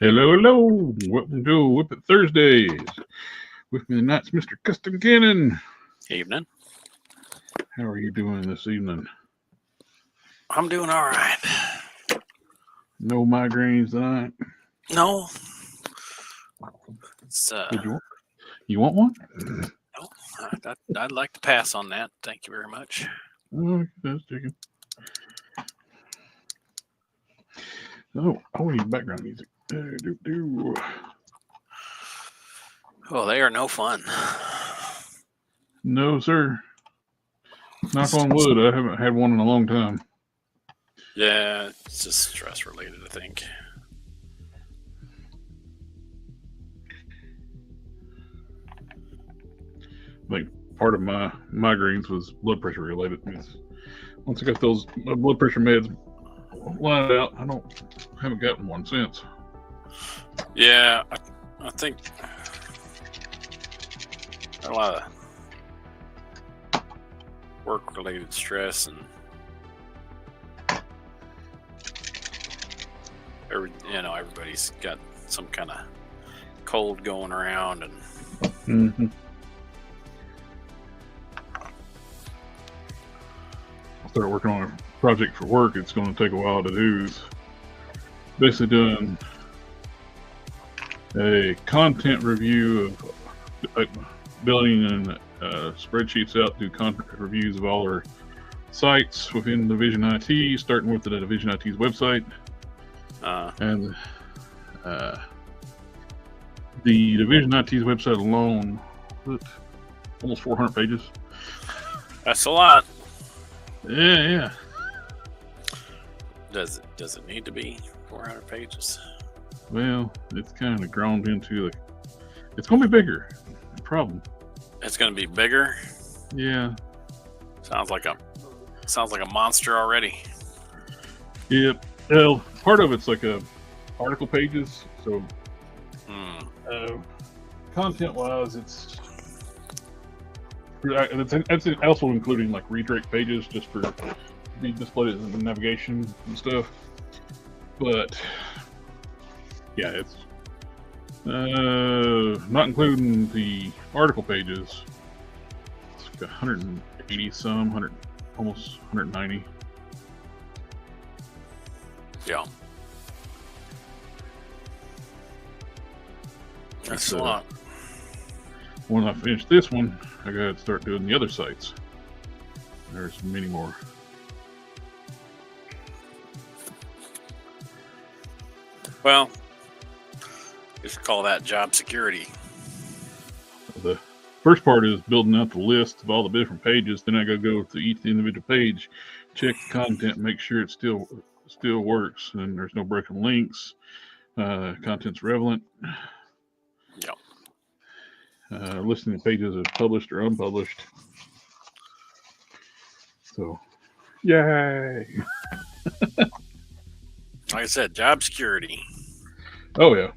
Hello, hello. Welcome to WIP IT Thursdays. With me tonight's Mr. Custom Cannon. Evening. How are you doing this evening? I'm doing all right. No migraines tonight? No. Did you want one? No, I'd like to pass on that. Thank you very much. Oh, that's chicken. Oh, we need background music. Oh, they are no fun. No, sir. Knock on wood. I haven't had one in a long time. Yeah, it's just stress related, I think. Like part of my migraines was blood pressure related. Once I got those blood pressure meds lined out, I haven't gotten one since. Yeah, I think a lot of work related stress and everybody's got some kind of cold going around and Mm-hmm. I started working on a project for work. It's going to take a while to do. It's basically doing a content review of building and spreadsheets out, do content reviews of all our sites within Division IT, starting with the Division IT's website. And the Division IT's website alone, almost 400 pages. That's a lot. Yeah. Does it need to be 400 pages? Well, it's kind of grown into it's going to be bigger. Problem. It's going to be bigger. Yeah. Sounds like a monster already. Yep. Well, part of it's like article pages. So, content-wise, it's also including like redirect pages just for be displayed in navigation and stuff. But yeah, it's not including the article pages. It's like 180 some, almost 190. Yeah. That's a lot. When I finish this one, I gotta start doing the other sites. There's many more. Well, you should call that job security. The first part is building out the list of all the different pages. Then I gotta go to each individual page, check the content, make sure it still works, and there's no broken links. Content's relevant. Yeah. Listing the pages as published or unpublished. So, yay! Like I said, job security. Oh yeah.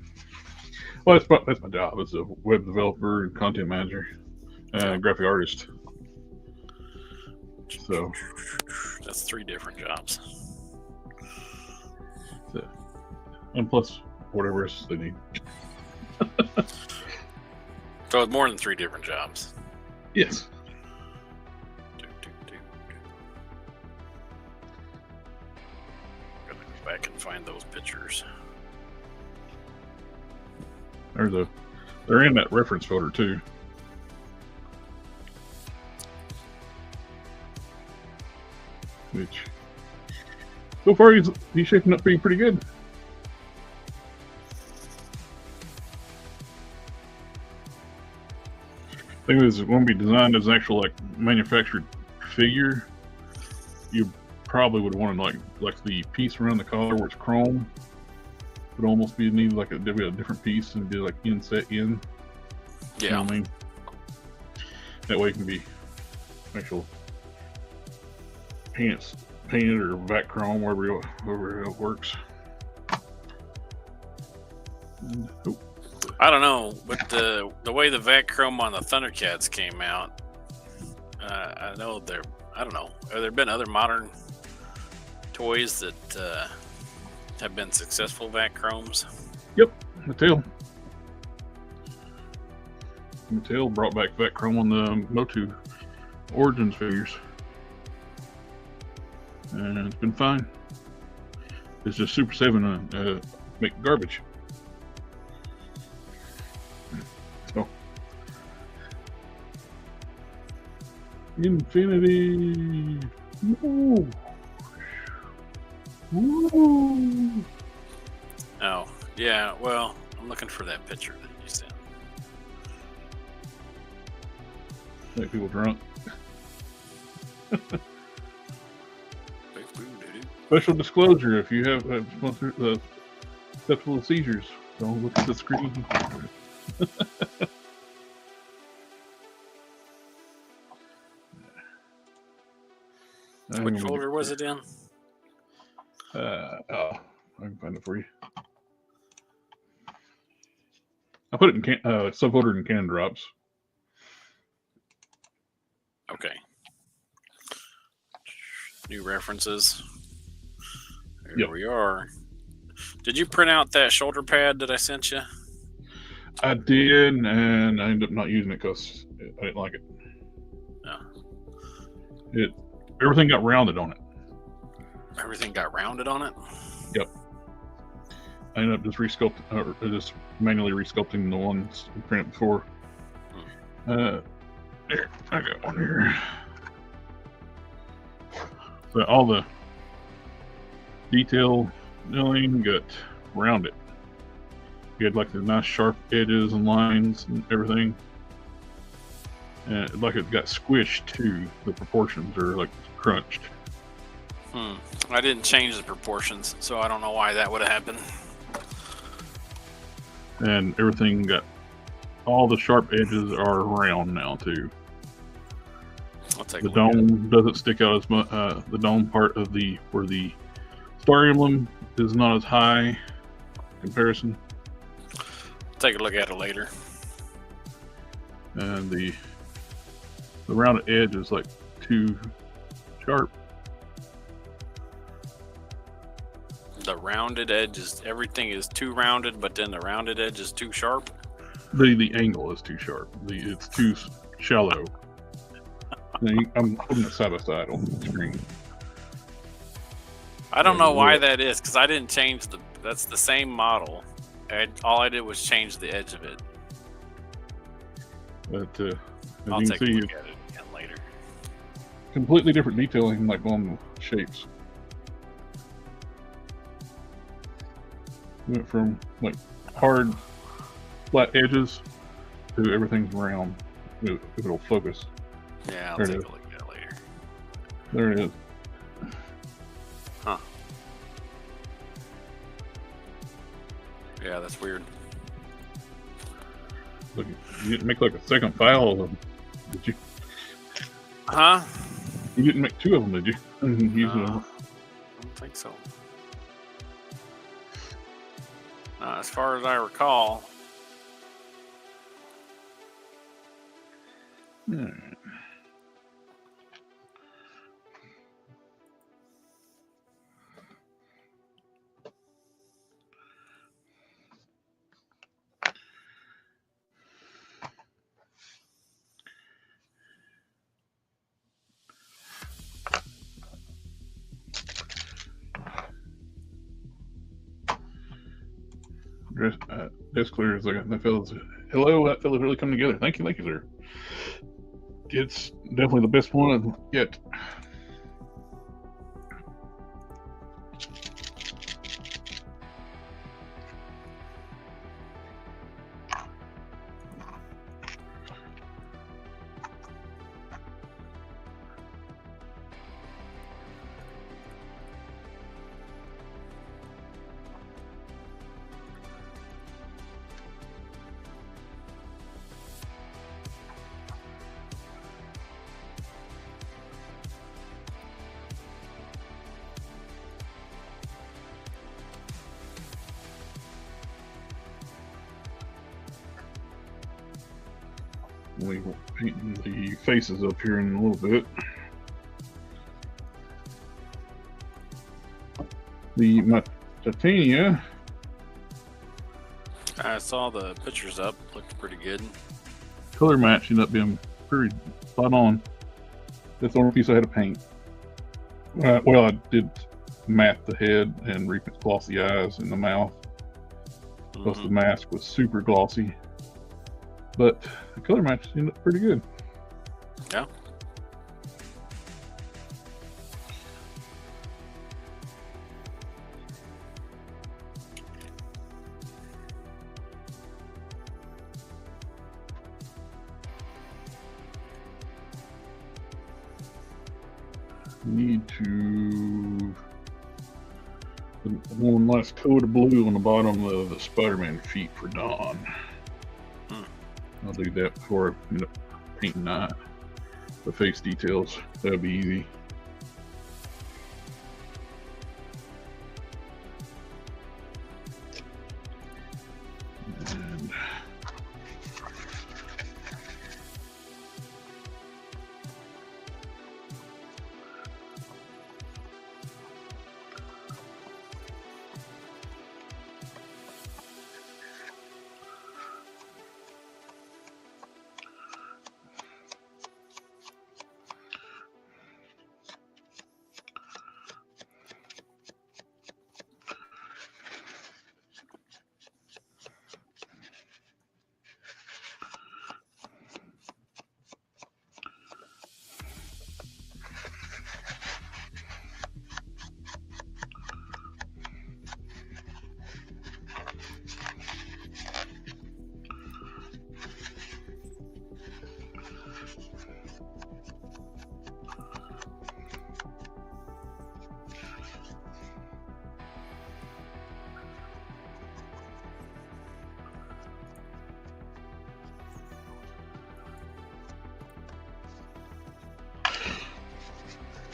Well, that's my job as a web developer and content manager, graphic artist. So that's 3 different jobs. And plus whatever else they need. So it's more than 3 different jobs. Yes. Gotta go back and find those pictures. They're in that reference folder too. Which so far he's shaping up pretty good. I think this is going to be designed as an actual like manufactured figure. You probably would want to like the piece around the collar where it's chrome would almost be needed like a different piece and be like inset in. Yeah. You know what I mean? That way it can be actual painted or vac chrome wherever it works. And, I don't know, but the way the vac chrome on the Thundercats came out, I know I don't know. Have there been other modern toys that have been successful vac chromes? Yep, Mattel brought back vat chrome on the Motu Origins figures, and it's been fine. It's just Super 7 make garbage. So, Infinity. Ooh. Ooh. Oh, yeah. Well, I'm looking for that picture that you sent. Make people drunk. Special disclosure: if you have susceptible to seizures, don't look at the screen. Which folder was it in? I can find it for you. I put it in subfolder in can drops. Okay. New references. There Yep. we are. Did you print out that shoulder pad that I sent you? I did, and I ended up not using it because I didn't like it. No. Everything got rounded on it. Everything got rounded on it? Yep. I ended up just just manually resculpting the ones we printed before. Here, I got one here. But all the detail milling got rounded. You had like the nice sharp edges and lines and everything. And like it got squished too. The proportions are like crunched. I didn't change the proportions, so I don't know why that would have happened. And everything got, all the sharp edges are round now too. I'll take the dome doesn't stick out as much. The dome part of where the star emblem is not as high in comparison. Take a look at it later. And the rounded edge is like too sharp. The rounded edge is, everything is too rounded, but then the rounded edge is too sharp. The angle is too sharp. It's too shallow. I'm putting it side by side on the screen. I don't know why that is, because I didn't change that's the same model. All I did was change the edge of it. But as I'll you take can a see, look at it again later. Completely different detailing, like on the shapes. Went from like hard, flat edges to everything's round. If it'll focus. Yeah, I'll There take it a is. look at it later. There it is. Huh. Yeah, that's weird. Look, you didn't make like a second file of them, did you? Huh? You didn't make two of them, did you? I Using don't think so. As far as I recall. Desk clear. Like that fella's. Hello, that fella's really coming together. Thank you, sir. It's definitely the best one yet. We will paint the faces up here in a little bit. My Titania I saw the pictures up. Looked pretty good. Color match ended up being pretty spot on. That's the only piece I had to paint. Well, I did matte the head and gloss the eyes and the mouth. Plus the mask was super glossy. But the color match ended up pretty good. Yeah. Need to one last coat of blue on the bottom of the Spider-Man feet for Dawn. I'll do that before I end up painting the face details. That'll be easy.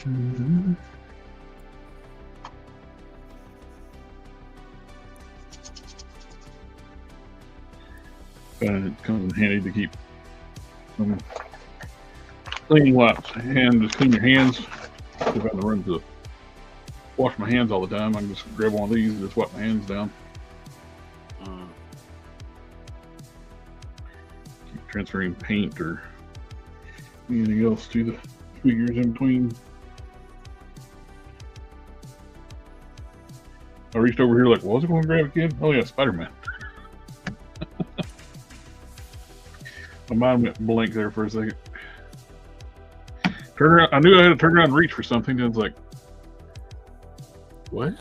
And it comes in handy to keep some cleaning wipes and just clean your hands. If I have to run to wash my hands all the time, I can just grab one of these and just wipe my hands down. Keep transferring paint or anything else to the figures in between. I reached over here like, what was I going to grab again? Oh yeah, Spider-Man. My mind went blank there for a second. Turn around. I knew I had to turn around and reach for something. And it's like, what?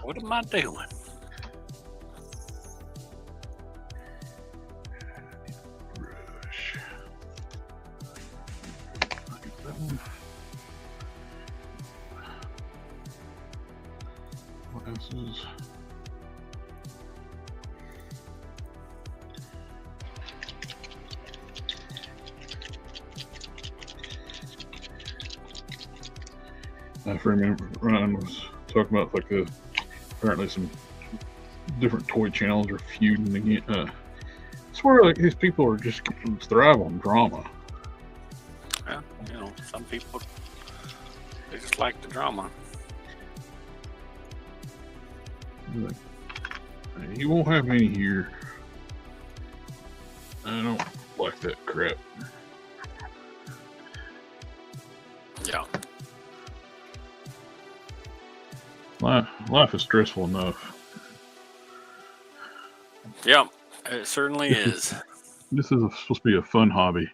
What am I doing? Brush. That one. Glasses. I remember Ryan was talking about like apparently some different toy channels are feuding again. I swear like these people are just thrive on drama. Yeah, you know, some people they just like the drama. Like, you won't have any here. I don't like that crap. Yeah. Life is stressful enough. Yeah, it certainly is. This is supposed to be a fun hobby.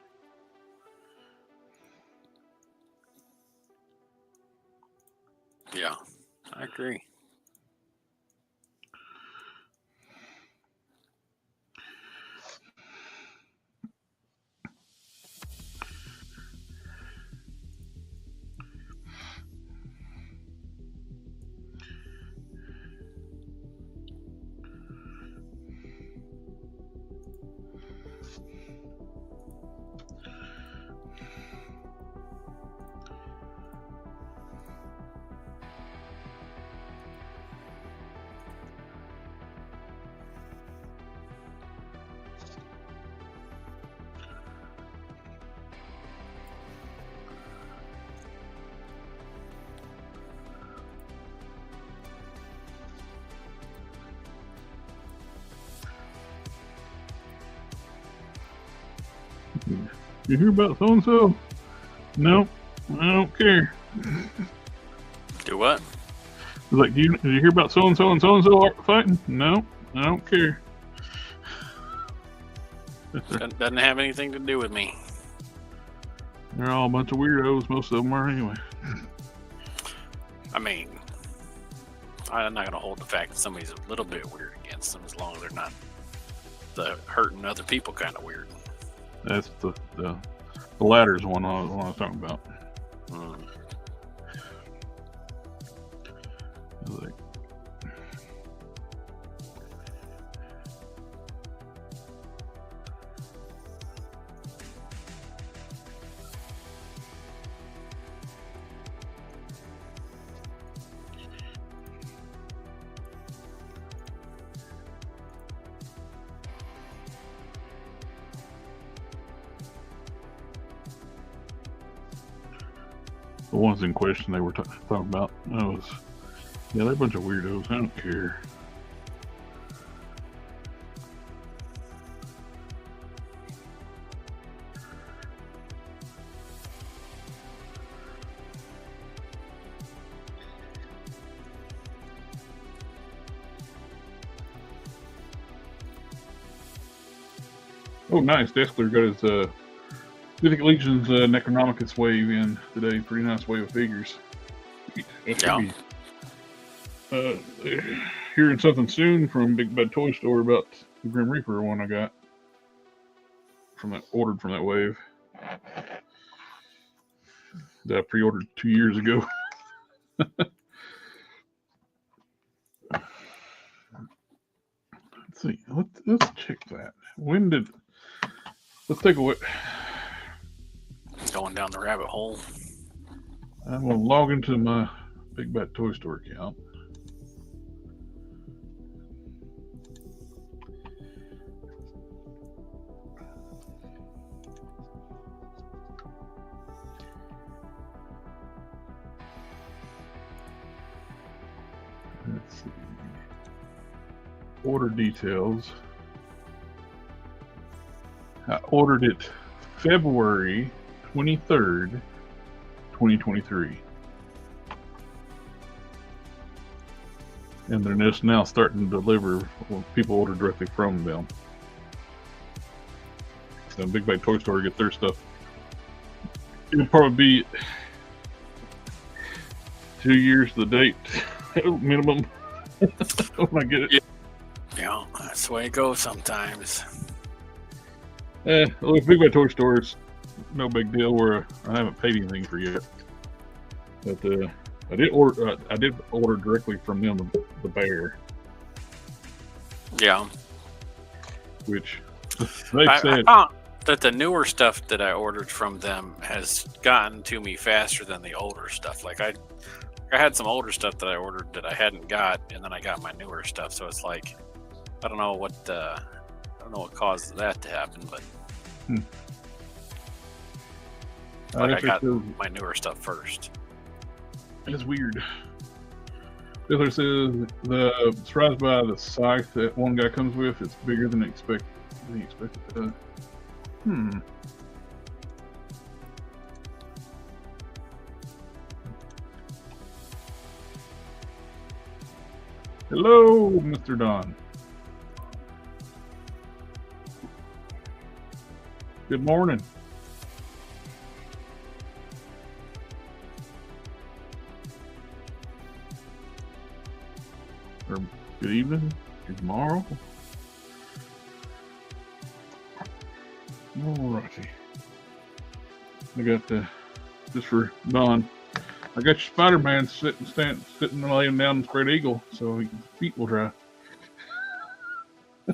Yeah, I agree. You hear about so and so? No, I don't care. Do what? Like, did you hear about so and so and so and so fighting? No, I don't care. Doesn't have anything to do with me. They're all a bunch of weirdos. Most of them are anyway. I mean, I'm not gonna hold the fact that somebody's a little bit weird against them as long as they're not the hurting other people kind of weird. That's the latter is one I was talking about. Like, the ones in question they were talking about, they're a bunch of weirdos. I don't care. Oh, nice. Deskler got his Mythic Legion's Necronomicus wave in today. Pretty nice wave of figures. Yeah. Hearing something soon from Big Bad Toy Store about the Grim Reaper one I got ordered from that wave that I pre-ordered 2 years ago. Let's see. Let's check that. Let's take a look. Going down the rabbit hole. I'm going to log into my Big Bad Toy Store account. Let's see. Order details. I ordered it February 23rd, 2023. And they're just now starting to deliver when people order directly from them. So Big Bad Toy Store get their stuff. It'll probably be 2 years to the date minimum when I get it. Yeah, that's the way it goes sometimes. Well, Big Bad Toy Store is no big deal where I haven't paid anything for yet. But I did order directly from them the bear. Yeah. Which they said I found that the newer stuff that I ordered from them has gotten to me faster than the older stuff. Like I had some older stuff that I ordered that I hadn't got, and then I got my newer stuff. So it's like I don't know what causes that to happen, but like I got my newer stuff first. It's weird. Taylor says the surprised by the scythe that one guy comes with. It's bigger than expected. Hello, Mr. Don. Good morning. Or good evening, good tomorrow. Alrighty. I got just for Don. I got your Spider-Man sitting laying down in Spread Eagle, so his feet will dry. I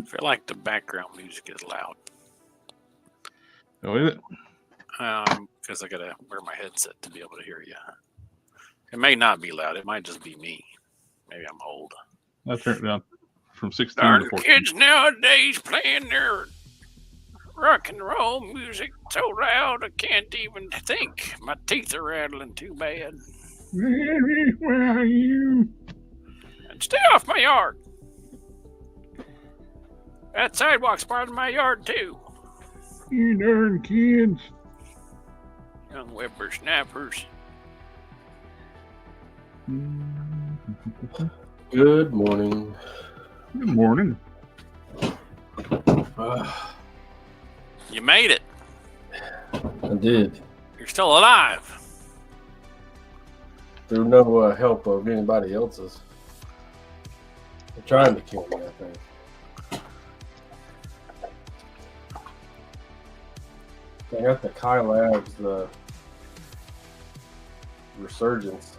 feel like the background music is loud. Oh, is it? Because I gotta wear my headset to be able to hear you. It may not be loud. It might just be me. Maybe I'm old. I turned it down from 16 Darn to 14. kids nowadays playing their rock and roll music so loud I can't even think. My teeth are rattling too bad. Where are you? And stay off my yard. That sidewalk's part of my yard too. You darn kids. Young whippersnappers. Good morning. Good morning. You made it. I did. You're still alive. Through no help of anybody else's. They're trying to kill me, I think. I got the Kyle Aves, the resurgence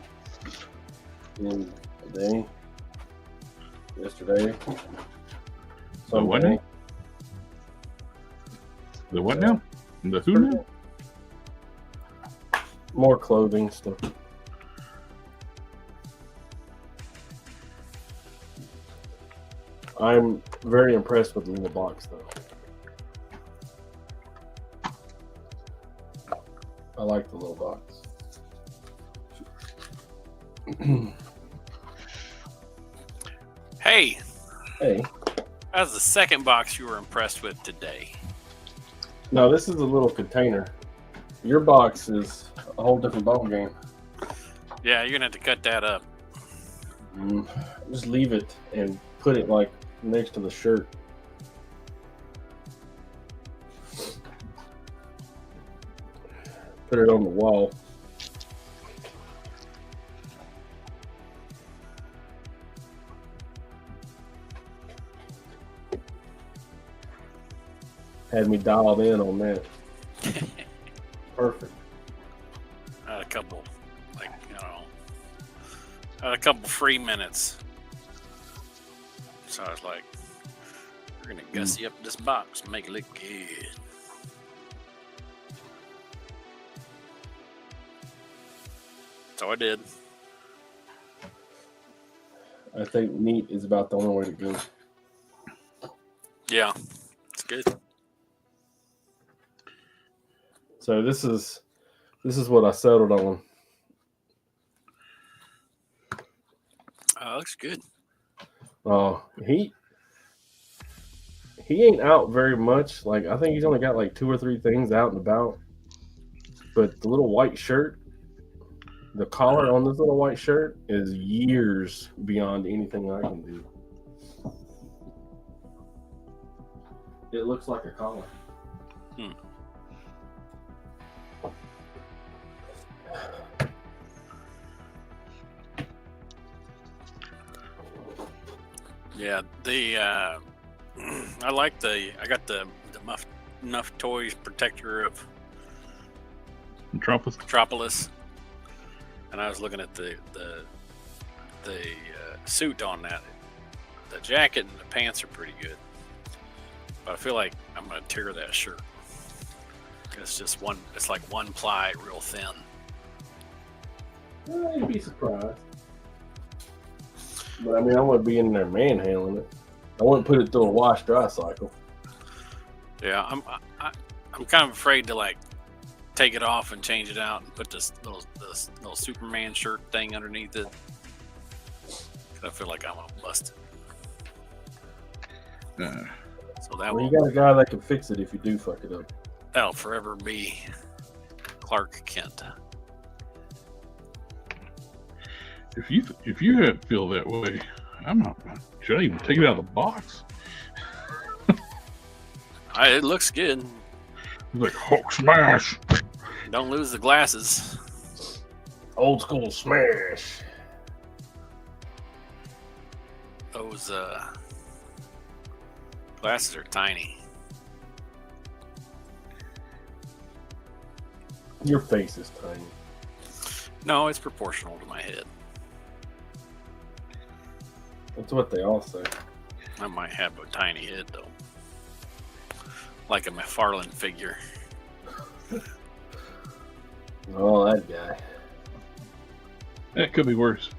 in the day. Yesterday. The what Sunday. now? The what now? The who now? More clothing stuff. I'm very impressed with the little box, though. I like the little box. Hey, Hey, that was the second box you were impressed with today. no, this is a little container. Your box is a whole different ball game. Yeah, you're gonna have to cut that up. Just leave it and put it like next to the shirt. Put it on the wall. Had me dialed in on that. Perfect. I had a couple, like, you know, I had a couple free minutes. So I was like, we're gonna gussy up this box and make it look good. So I did. I think neat is about the only way to go. Yeah, it's good. So this is what I settled on. Looks good. He ain't out very much. Like, I think he's only got like 2 or 3 things out and about. But the little white shirt, the collar on this little white shirt is years beyond anything I can do. It looks like a collar. Yeah, I like I got the Muff Toys Protector of Metropolis, and I was looking at the suit on that. The jacket and the pants are pretty good, but I feel like I'm gonna tear that shirt. It's just it's like one ply, real thin. You'd be surprised. But I mean, I wouldn't be in there manhandling it. I wouldn't put it through a wash dry cycle. Yeah, I'm kind of afraid to like take it off and change it out and put this little Superman shirt thing underneath it. 'Cause I feel like I'm gonna bust it. So that you got a guy that can fix it if you do fuck it up. That'll forever be Clark Kent. If you feel that way, should I even take it out of the box? It looks good. It's like Hulk smash. Don't lose the glasses. Old school smash. Those glasses are tiny. Your face is tiny. No, it's proportional to my head. That's what they all say. I might have a tiny head though, like a McFarlane figure. Oh, that guy. That could be worse.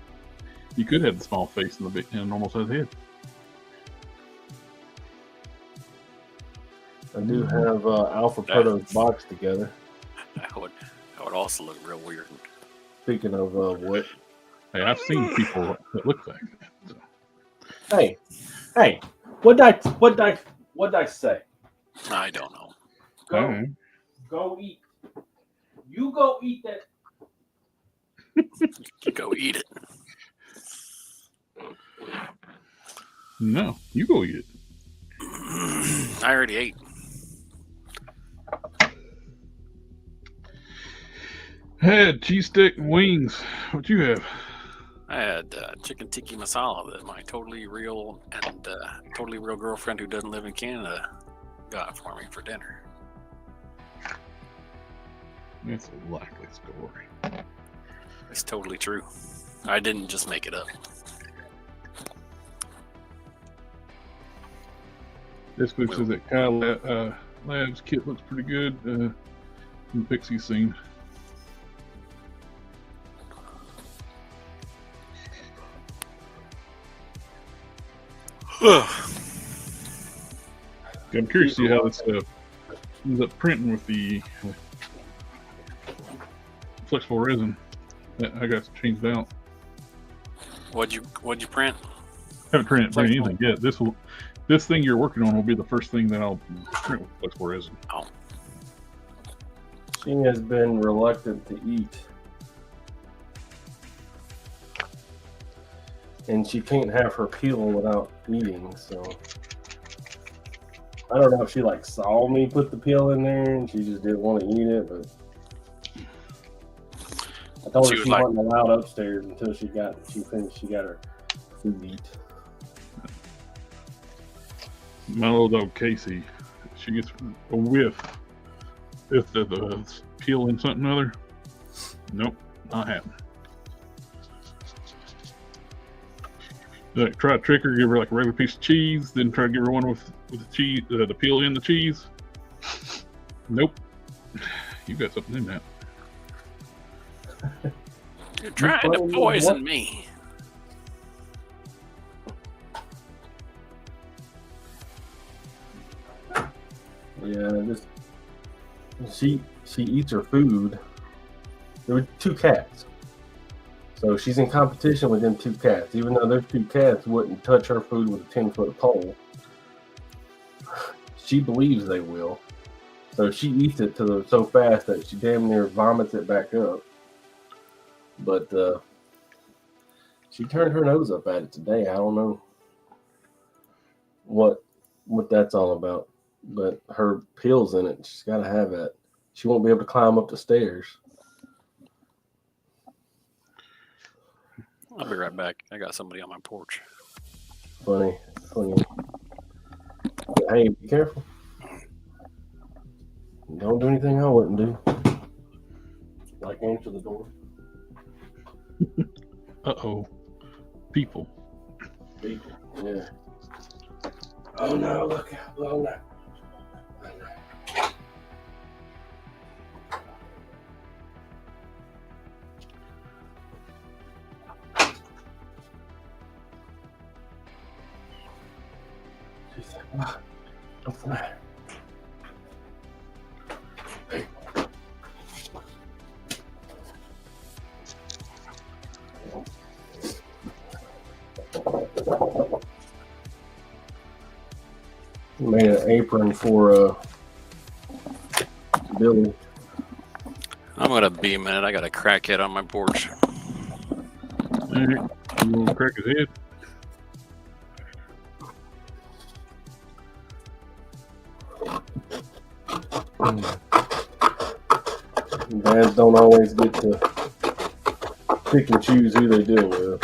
You could have the small face and the normal size head. I do have Alpha Proto's box together. That would also look real weird. Speaking of what? Hey, I've seen people that look like that. So. Hey, what'd I say? I don't know. Go. All right. Go eat. You go eat that. You go eat it. No, you go eat it. I already ate. I had cheese stick and wings. What you have? I had chicken tikka masala that my totally real girlfriend who doesn't live in Canada got for me for dinner. That's a likely story. It's totally true. I didn't just make it up. This book says that Kyle Lab's kit looks pretty good in the Pixie scene. I'm curious to see how this ends up printing with the flexible resin that I got changed out. What'd you print? Haven't printed anything yet. This thing you're working on will be the first thing that I'll print with flexible resin. Oh. She has been reluctant to eat. And she can't have her peel without eating, so I don't know if she like saw me put the peel in there and she just didn't want to eat it, but I told her she wasn't allowed upstairs until she got her food eat. My little dog Casey, she gets a whiff if the peel in something other. Nope, not happening. Like, try to trick her, give her like a regular piece of cheese, then try to give her one with the cheese, the peel in the cheese. Nope, you got something in that. You're trying to poison me. Yeah, just she eats her food. There were 2 cats. So she's in competition with them 2 cats, even though those 2 cats wouldn't touch her food with a 10-foot pole. She believes they will. So she eats it so fast that she damn near vomits it back up. But she turned her nose up at it today. I don't know what that's all about. But her peel's in it. She's got to have it. She won't be able to climb up the stairs. I'll be right back. I got somebody on my porch. Funny. Hey, be careful. Don't do anything I wouldn't do. Like answer the door. Uh-oh. People. Yeah. Oh no, look out. Oh no. She's like, what? What's the matter? Hey. Made an apron for Billy. I'm gonna be a minute. I got a crackhead on my porch. All right. You want to crack his head? Dads don't always get to pick and choose who they deal with.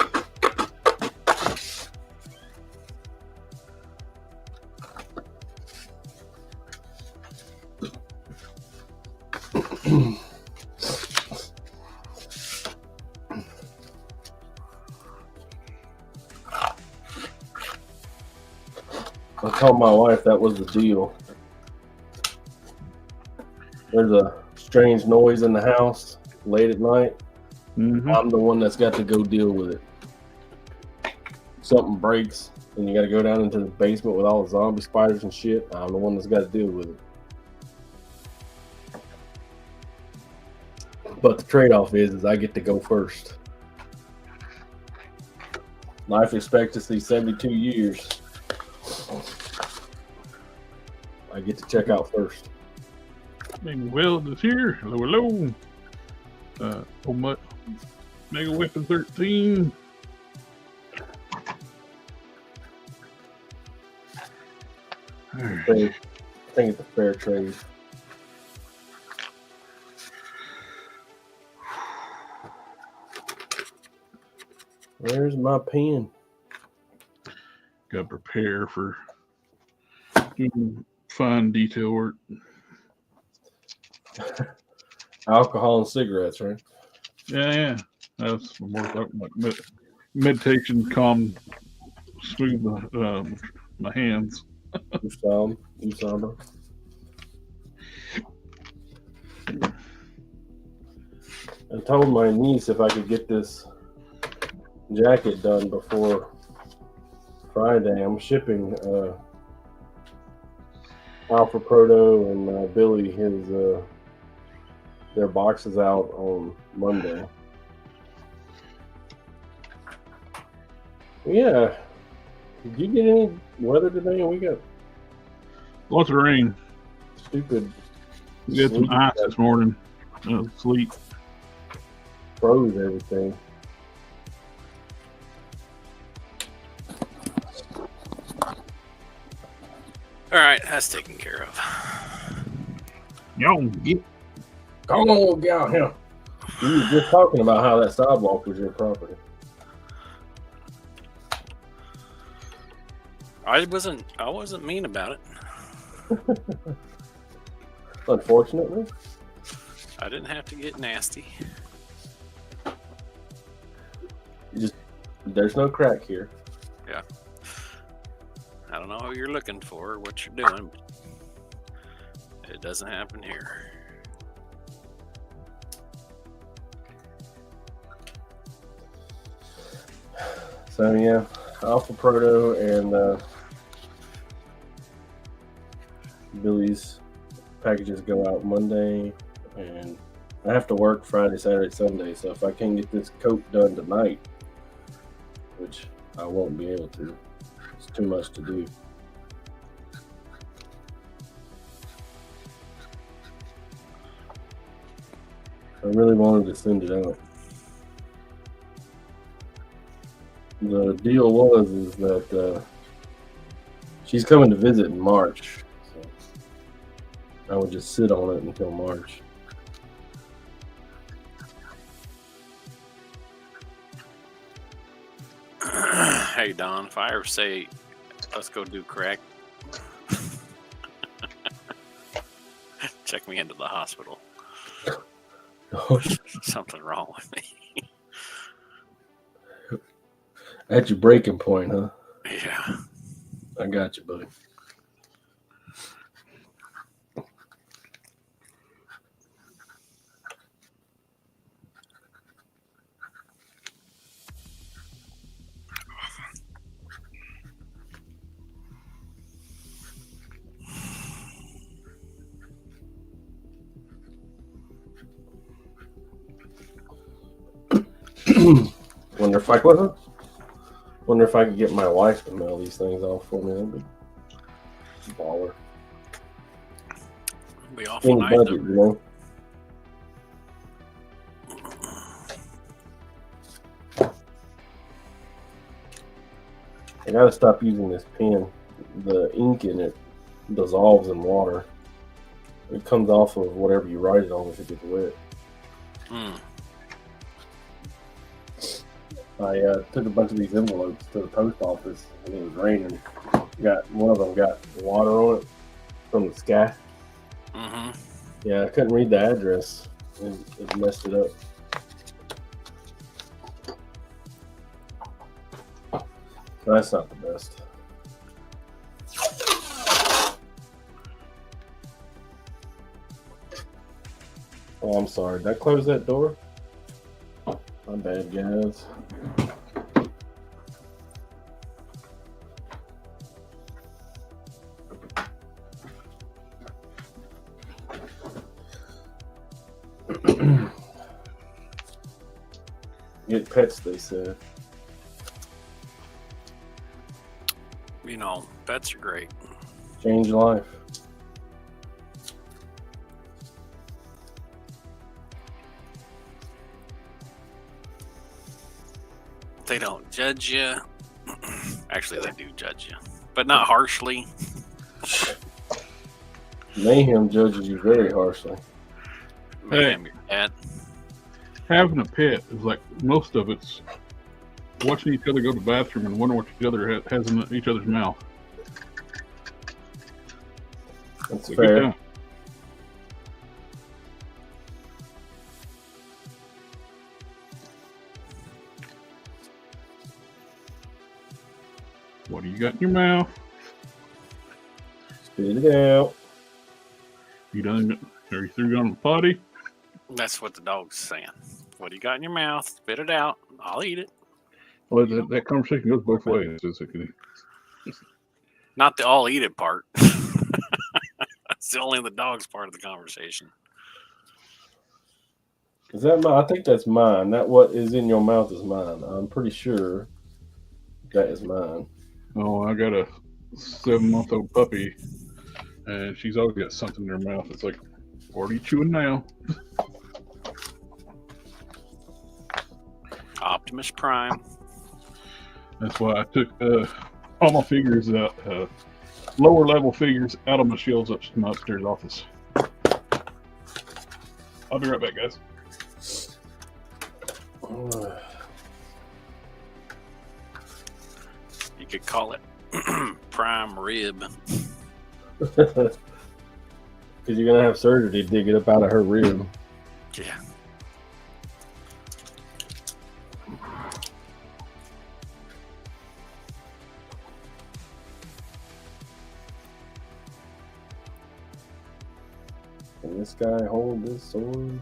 I told my wife that was the deal. There's a strange noise in the house late at night. Mm-hmm. I'm the one that's got to go deal with it. Something breaks and you got to go down into the basement with all the zombie spiders and shit. I'm the one that's got to deal with it. But the trade-off is I get to go first. Life expectancy 72 years. I get to check out first. Mega Weld is here. Hello, hello. Oh my, Mega Weapon 13. I think it's a fair trade. Where's my pen? Got to prepare for doing fine detail work. Alcohol and cigarettes, right? Yeah. That's more like meditation, calm, smooth my hands. Usama. I told my niece if I could get this jacket done before Friday. I'm shipping Alpha Proto and Billy their boxes out on Monday. Yeah. Did you get any weather today? We got Lots of rain. stupid We had some sleet ice that this morning. Sleet. froze everything. All right, that's taken care of. Yo, get. Come on, get out here. You were just talking about how that sidewalk was your property. I wasn't mean about it. Unfortunately. I didn't have to get nasty. There's no crack here. Yeah. I don't know what you're looking for or what you're doing, but it doesn't happen here. So yeah, Alpha Proto and Billy's packages go out Monday, and I have to work Friday, Saturday, Sunday. So if I can get this coat done tonight, which I won't be able to, it's too much to do. I really wanted to send it out. The deal is that she's coming to visit in March. So I would just sit on it until March. Hey Don, if I ever say let's go do crack, check me into the hospital. Something wrong with me. At your breaking point, huh? Yeah. I got you, buddy. Wonder if I could get my wife to mail these things off for me. That'd be baller. Be awful Any nice. budget, you know. I gotta stop using this pen. The ink in it dissolves in water. It comes off of whatever you write it on if it gets wet. I took a bunch of these envelopes to the post office and it was raining. One of them got water on it from the sky. Mm-hmm. Yeah, I couldn't read the address. It messed it up. So that's not the best. Oh, I'm sorry. Did I close that door? My bad, guys. Get pets, they said. You know, pets are great. Change life. They don't judge you. Actually, they do judge you, but not harshly. Mayhem judges you very harshly. Mayhem your dad. Having a pet is like most of it's watching each other go to the bathroom and wondering what each other has in each other's mouth. That's So fair. get down. What do you got in your mouth? Spit it out. You done? Are you through on the potty? That's what the dog's saying. What do you got in your mouth? Spit it out. I'll eat it. Well, that conversation goes both ways. Not the I'll eat it part. That's only the dog's part of the conversation. Is that mine? I think that's mine. That what is in your mouth is mine. I'm pretty sure that is mine. Oh, I got a 7-month-old puppy, and she's always got something in her mouth. It's like, what are you chewing now? Optimus Prime. That's why I took all my figures out, lower level figures, out of my shelves up to my upstairs office. I'll be right back, guys. You could call it prime rib. Because you're gonna have surgery to dig it up out of her rib. Yeah. Can this guy hold this sword?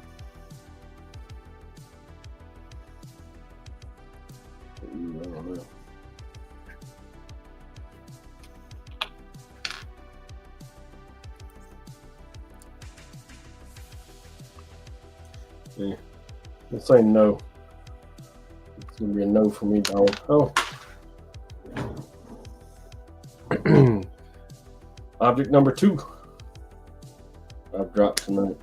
Ooh, I don't know. Yeah. Let's say no. It's gonna be a no for me, dog. Oh. Object number 2. I've dropped tonight.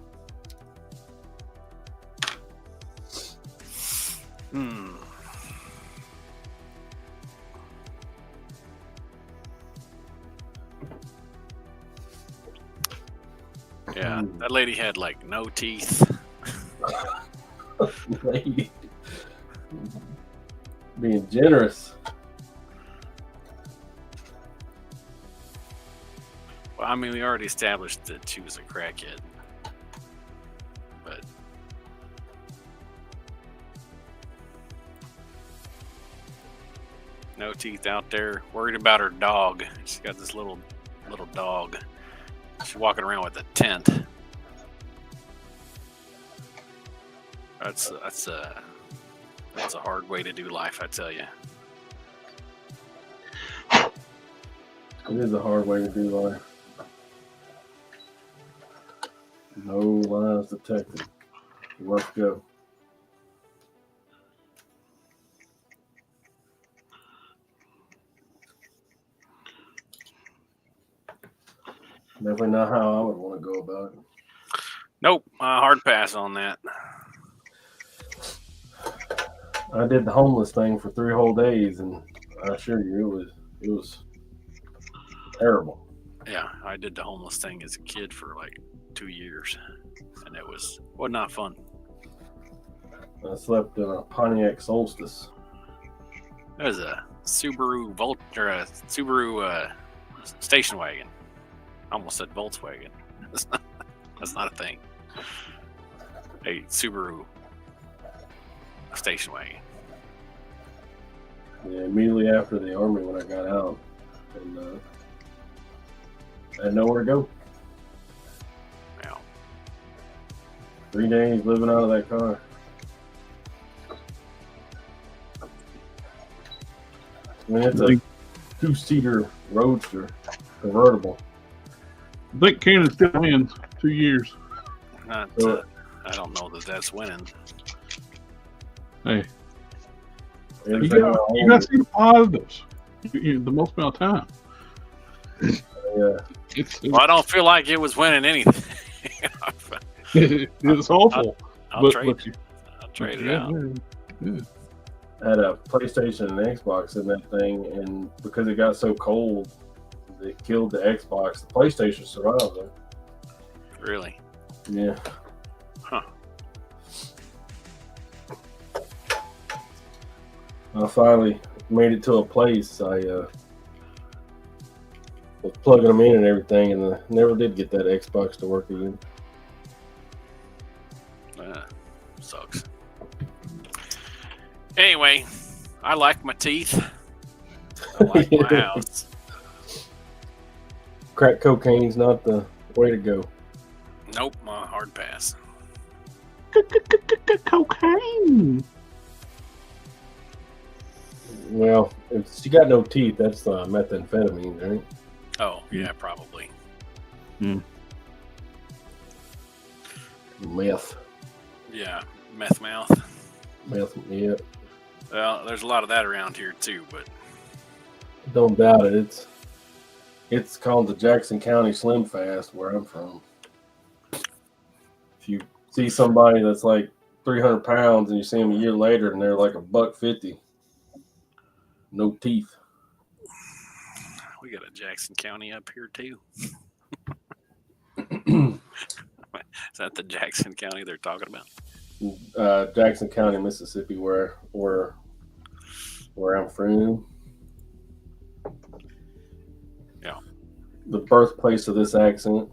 Yeah, that lady had like no teeth. Lady. Being generous. Well, I mean, we already established that she was a crackhead. But no teeth out there. Worried about her dog. She's got this little dog. She's walking around with a tent. That's a hard way to do life, I tell you. It is a hard way to do life. No lies detected. Let's go. Definitely not how I would want to go about it. Nope, hard pass on that. I did the homeless thing for 3 whole days, and I assure you, it was terrible. Yeah, I did the homeless thing as a kid for like 2 years, and it was not fun. I slept in a Pontiac Solstice. That was a Subaru Subaru station wagon. I almost said Volkswagen. That's not a thing. A Subaru station wagon. Yeah, immediately after the army when I got out, and I had nowhere to go. Yeah. 3 days living out of that car. I mean, it's a 2-seater Roadster convertible. I think Cannon's still in 2 years. I don't know that that's winning. Hey, you Everything I got own- to see the positives. The most amount of time. Yeah. Well, I don't feel like it was winning anything. It's awful. I'll trade it out. Yeah. had a PlayStation and Xbox in that thing, and because it got so cold, it killed the Xbox. The PlayStation survived though. Really? Yeah. Huh. I finally made it to a place. I was plugging them in and everything, and I never did get that Xbox to work again. Sucks. Anyway, I like my teeth. I like my house. Crack cocaine's not the way to go. Nope, my hard pass. Cocaine. Well, if she got no teeth, that's methamphetamine, right? Oh, yeah, probably. Meth. Yeah, meth mouth. Meth, yeah. Well, there's a lot of that around here too, but Don't doubt it. It's called the Jackson County Slim Fast where I'm from. If you see somebody that's like 300 pounds and you see them a year later and they're like $1.50, no teeth. we got a Jackson County up here too. Is that the Jackson County they're talking about? Jackson County, Mississippi, where I'm from. Yeah. The birthplace of this accent.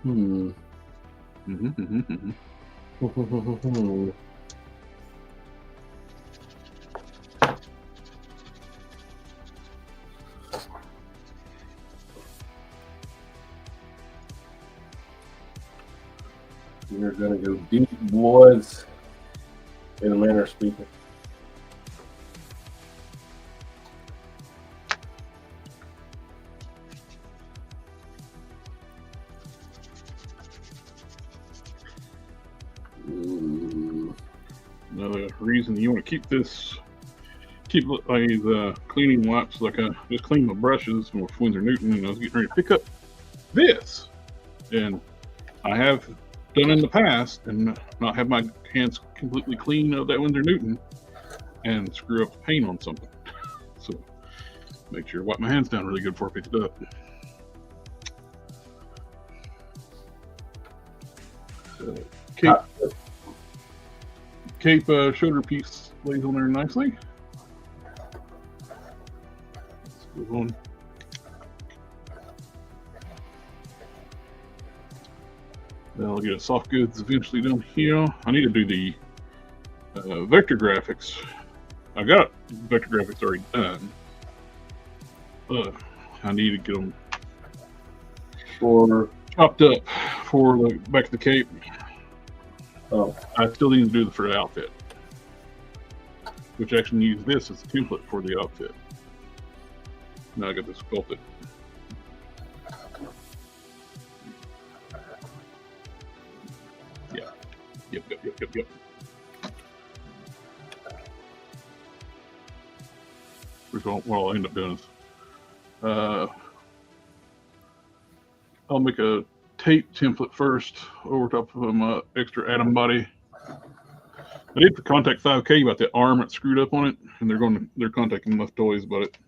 Hmm. We're gonna go deep, boys, in a manner of speaking. Another reason you want to keep these cleaning wipes, like I just cleaned my brushes with Windsor Newton, and I was getting ready to pick up this, and I have done in the past, and not have my hands completely clean of that Windsor Newton, and screw up the paint on something. So make sure to wipe my hands down really good before I pick it up. Cape shoulder piece lays on there nicely. Let's move on. I'll get a soft goods eventually done here. I need to do the vector graphics. I got vector graphics already done. I need to get them chopped up for the back of the cape. Oh, I still need to do for the outfit, which actually use this as a template for the outfit. Now I got to sculpt it. Yeah. Yep. What I'll end up doing is, I'll make a tape template first over top of my extra atom body. I did contact 5K about that arm that's screwed up on it, and they're contacting enough toys about it.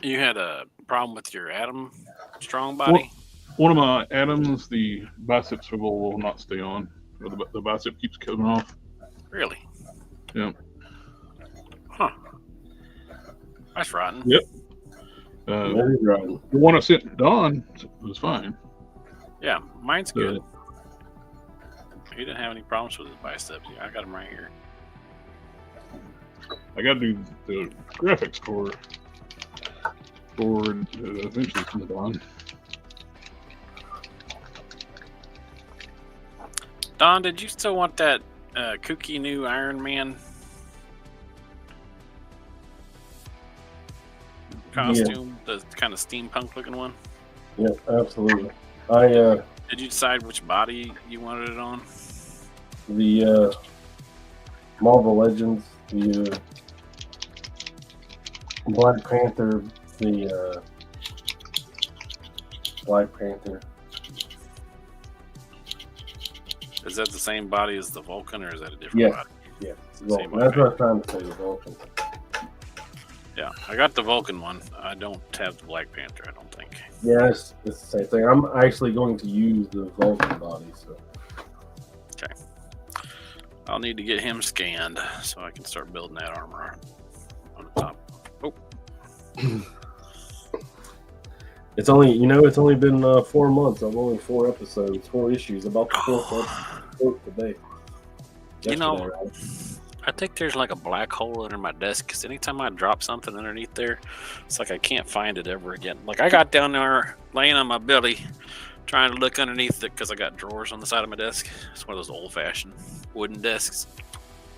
You had a problem with your atom strong body? One of my atoms, the bicep swivel will not stay on. The bicep keeps coming off. Really? Yeah. Huh. That's rotten. Yep. The one I sent Don was fine. Yeah, mine's good. He didn't have any problems with his biceps. Yeah, I got him right here. I got to do the graphics for eventually from Don. Don, did you still want that kooky new Iron Man costume? Yeah. The kind of steampunk looking one? Yep, absolutely. Did you decide which body you wanted it on? the Marvel Legends, the Black Panther, the Black Panther. Is that the same body as the Vulcan, or is that a different Yes. body? Yeah, the same Vulcan. That's body. what I was trying to say, the Vulcan. Yeah, I got the Vulcan one. I don't have the Black Panther, I don't think. Yeah, it's the same thing. I'm actually going to use the Vulcan body, so. Okay. I'll need to get him scanned so I can start building that armor on the top. Oh, It's only been 4 months. I've only 4 episodes, 4 issues. About the 4th today. you know, Yesterday, right? I think there's like a black hole under my desk because anytime I drop something underneath there, it's like I can't find it ever again. Like I got down there laying on my belly trying to look underneath it because I got drawers on the side of my desk. It's one of those old-fashioned wooden desks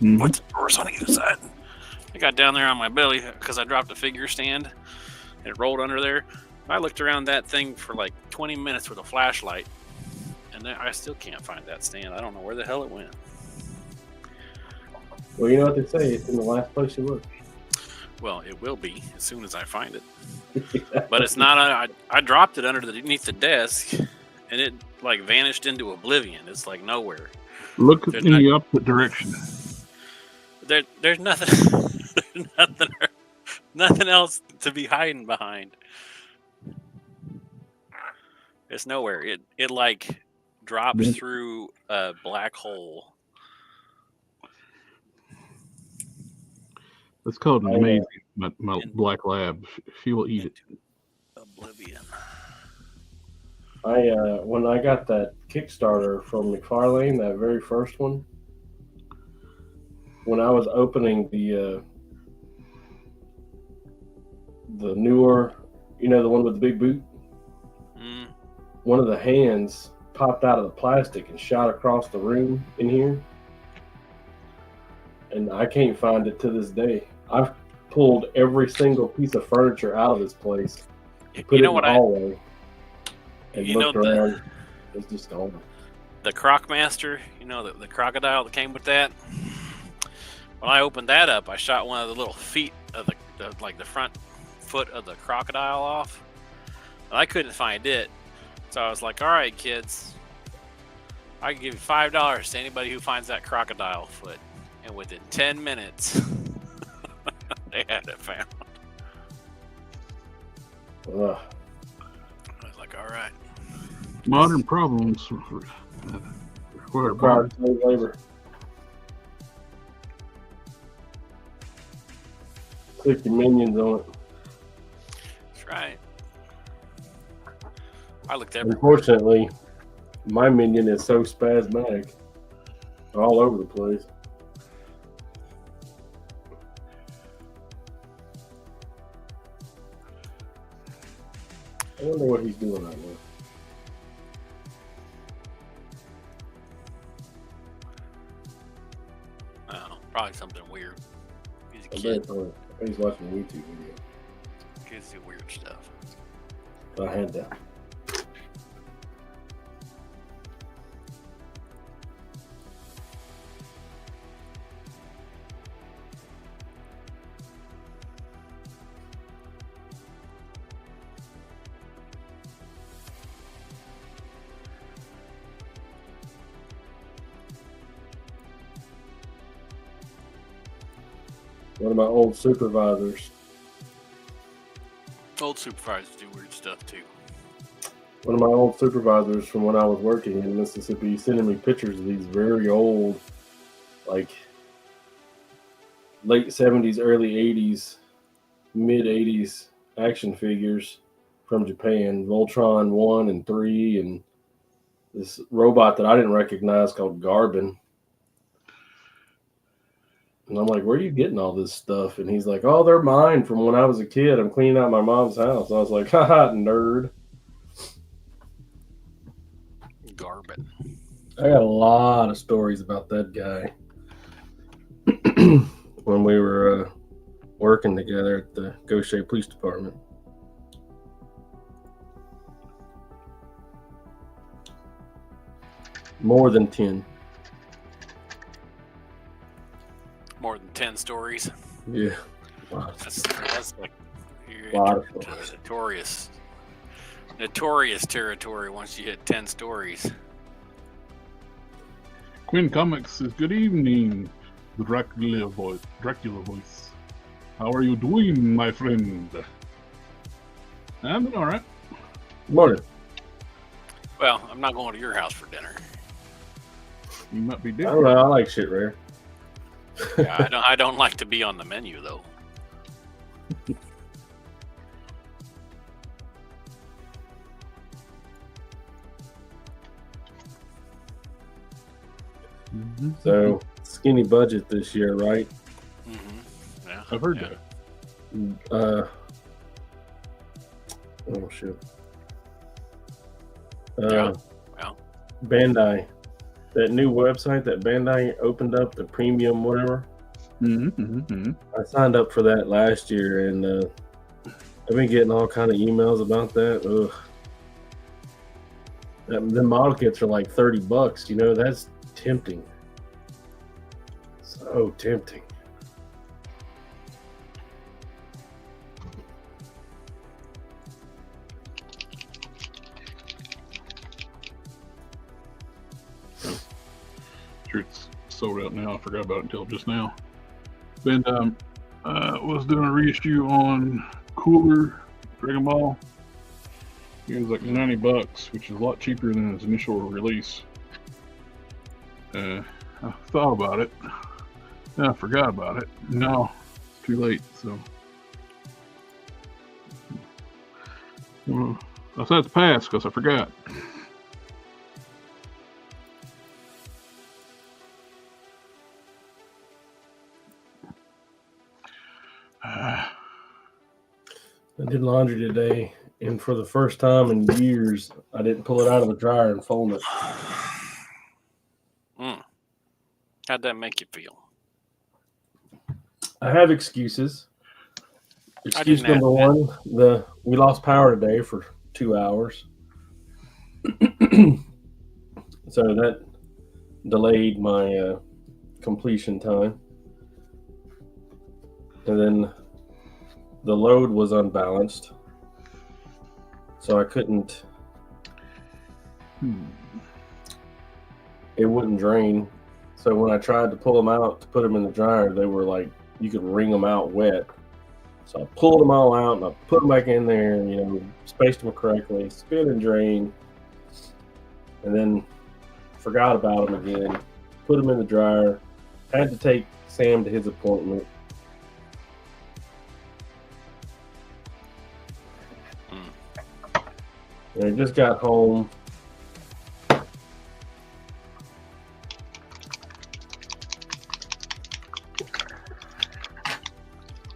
with the drawers on either side. I got down there on my belly because I dropped a figure stand and it rolled under there. I looked around that thing for like 20 minutes with a flashlight and then I still can't find that stand. I don't know where the hell it went. Well, you know what they say, it's in the last place you look. Well, it will be as soon as I find it. But it's not. I dropped it underneath the desk, and it like vanished into oblivion. It's like nowhere. Look There's in the opposite direction. There's nothing. Nothing else to be hiding behind. It's nowhere. It like drops through a black hole. It's called an amazing. My black lab. She will eat it. Oblivion. When I got that Kickstarter from McFarlane, that very first one, when I was opening the newer, the one with the big boot, one of the hands popped out of the plastic and shot across the room in here, and I can't find it to this day. I've pulled every single piece of furniture out of this place, put it in the hallway, and looked around. It's just gone. The Crocmaster, the crocodile that came with that. When I opened that up, I shot one of the little feet of the front foot of the crocodile off. And I couldn't find it, so I was like, "All right, kids, I can give you $5 to anybody who finds that crocodile foot." And within 10 minutes, they had it found. Ugh. I was like, "All right." Modern problems require labor. Click your minions on it. That's right. I looked everywhere. Unfortunately, my minion is so spasmodic, all over the place. I wonder what he's doing right now. Probably something weird. He's a I kid. bet he's watching a YouTube video. Kids do weird stuff. I had that. One of my old supervisors. Old supervisors do weird stuff too. One of my old supervisors from when I was working in Mississippi sending me pictures of these very old, like late 70s, early 80s, mid 80s action figures from Japan, Voltron 1 and 3, and this robot that I didn't recognize called Garbin. And I'm like, where are you getting all this stuff? And he's like, oh, they're mine from when I was a kid. I'm cleaning out my mom's house. I was like, haha, nerd. Garbin. I got a lot of stories about that guy when we were working together at the Gaucher Police Department. More than 10. More than 10 stories. Yeah. That's like you're Lot of into stories. notorious territory once you hit 10 stories. Quinn Comics says, "Good evening, Dracula voice. How are you doing, my friend?" I'm doing all right. Morning. Well, I'm not going to your house for dinner. You might be I different. don't know. I like shit rare. Yeah, I don't like to be on the menu though. So skinny budget this year, right? Mm-hmm. Yeah, I've heard that. Oh shit. Yeah. Well, Bandai, that new website that Bandai opened up, the premium whatever. I signed up for that last year, and I've been getting all kind of emails about that. Ugh. The model kits are like $30. You know, that's tempting. So tempting. Sure, it's sold out now. I forgot about it until just now. Bandai was doing a reissue on Cooler Dragon Ball. It was like $90, which is a lot cheaper than its initial release. I thought about it. Then I forgot about it. No, it's too late. So I said it's passed because I forgot. I did laundry today, and for the first time in years, I didn't pull it out of the dryer and fold it. how'd that make you feel? I have excuses. Excuse didn't number have one: we lost power today for 2 hours, so that delayed my completion time, and then the load was unbalanced, so I couldn't. It wouldn't drain. So when I tried to pull them out to put them in the dryer, they were like, you could wring them out wet. So I pulled them all out and I put them back in there and, you know, spaced them correctly, spin and drain, and then forgot about them again, put them in the dryer, had to take Sam to his appointment. And I just got home.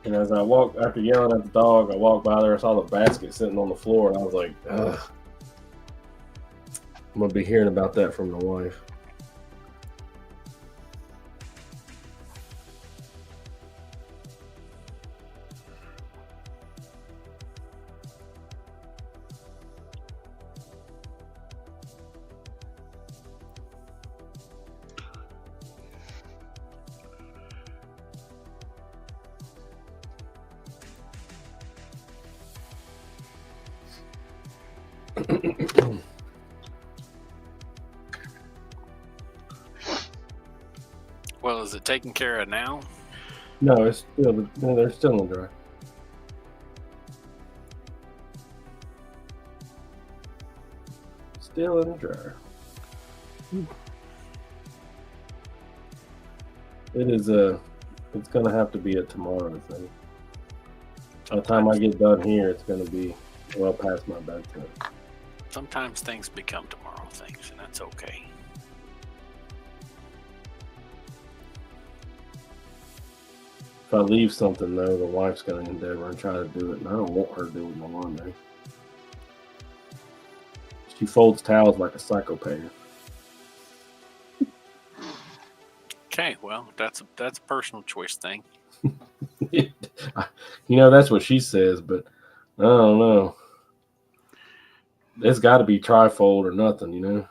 And as I walked, after yelling at the dog, I walked by there, I saw the basket sitting on the floor, and I was like, ugh. I'm going to be hearing about that from the wife. Well, is it taken care of now? No, they're still in the dryer. Still in the dryer. It's gonna have to be a tomorrow thing. By the time I get done here, it's gonna be well past my bedtime. Sometimes things become tomorrow things, and that's okay. If I leave something though, the wife's gonna endeavor and try to do it, and I don't want her to do it in the laundry. She folds towels like a psychopath. Okay, well, that's a personal choice thing. You know, that's what she says, but I don't know. It's got to be trifold or nothing, you know.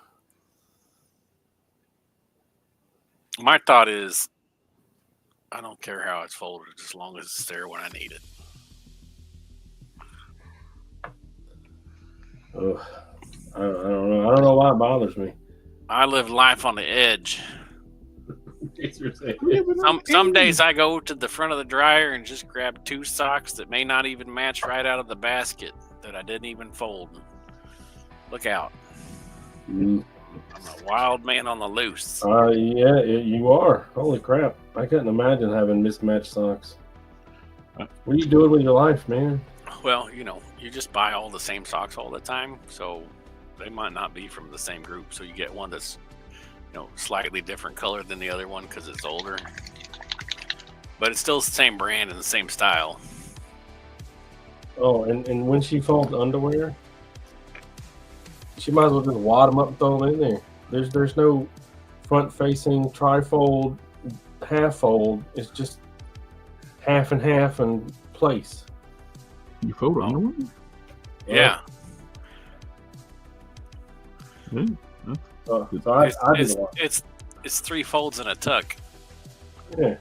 My thought is, I don't care how it's folded as long as it's there when I need it. Ugh. I don't know. I don't know why it bothers me. I live life on the edge. Some Some days I go to the front of the dryer and just grab 2 socks that may not even match right out of the basket that I didn't even fold. Look out. I'm a wild man on the loose. Yeah, you are. Holy crap. I couldn't imagine having mismatched socks. What are you doing with your life, man? Well, you know, you just buy all the same socks all the time, so they might not be from the same group. So you get one that's, you know, slightly different color than the other one because it's older. But it's still the same brand and the same style. Oh, and when she folds underwear, she might as well just wad them up and throw them in there. There's no front-facing tri-fold, half-fold. It's just half and half and place. You fold underwear? Yeah. So I did a lot. It's 3 folds and a tuck. Yeah.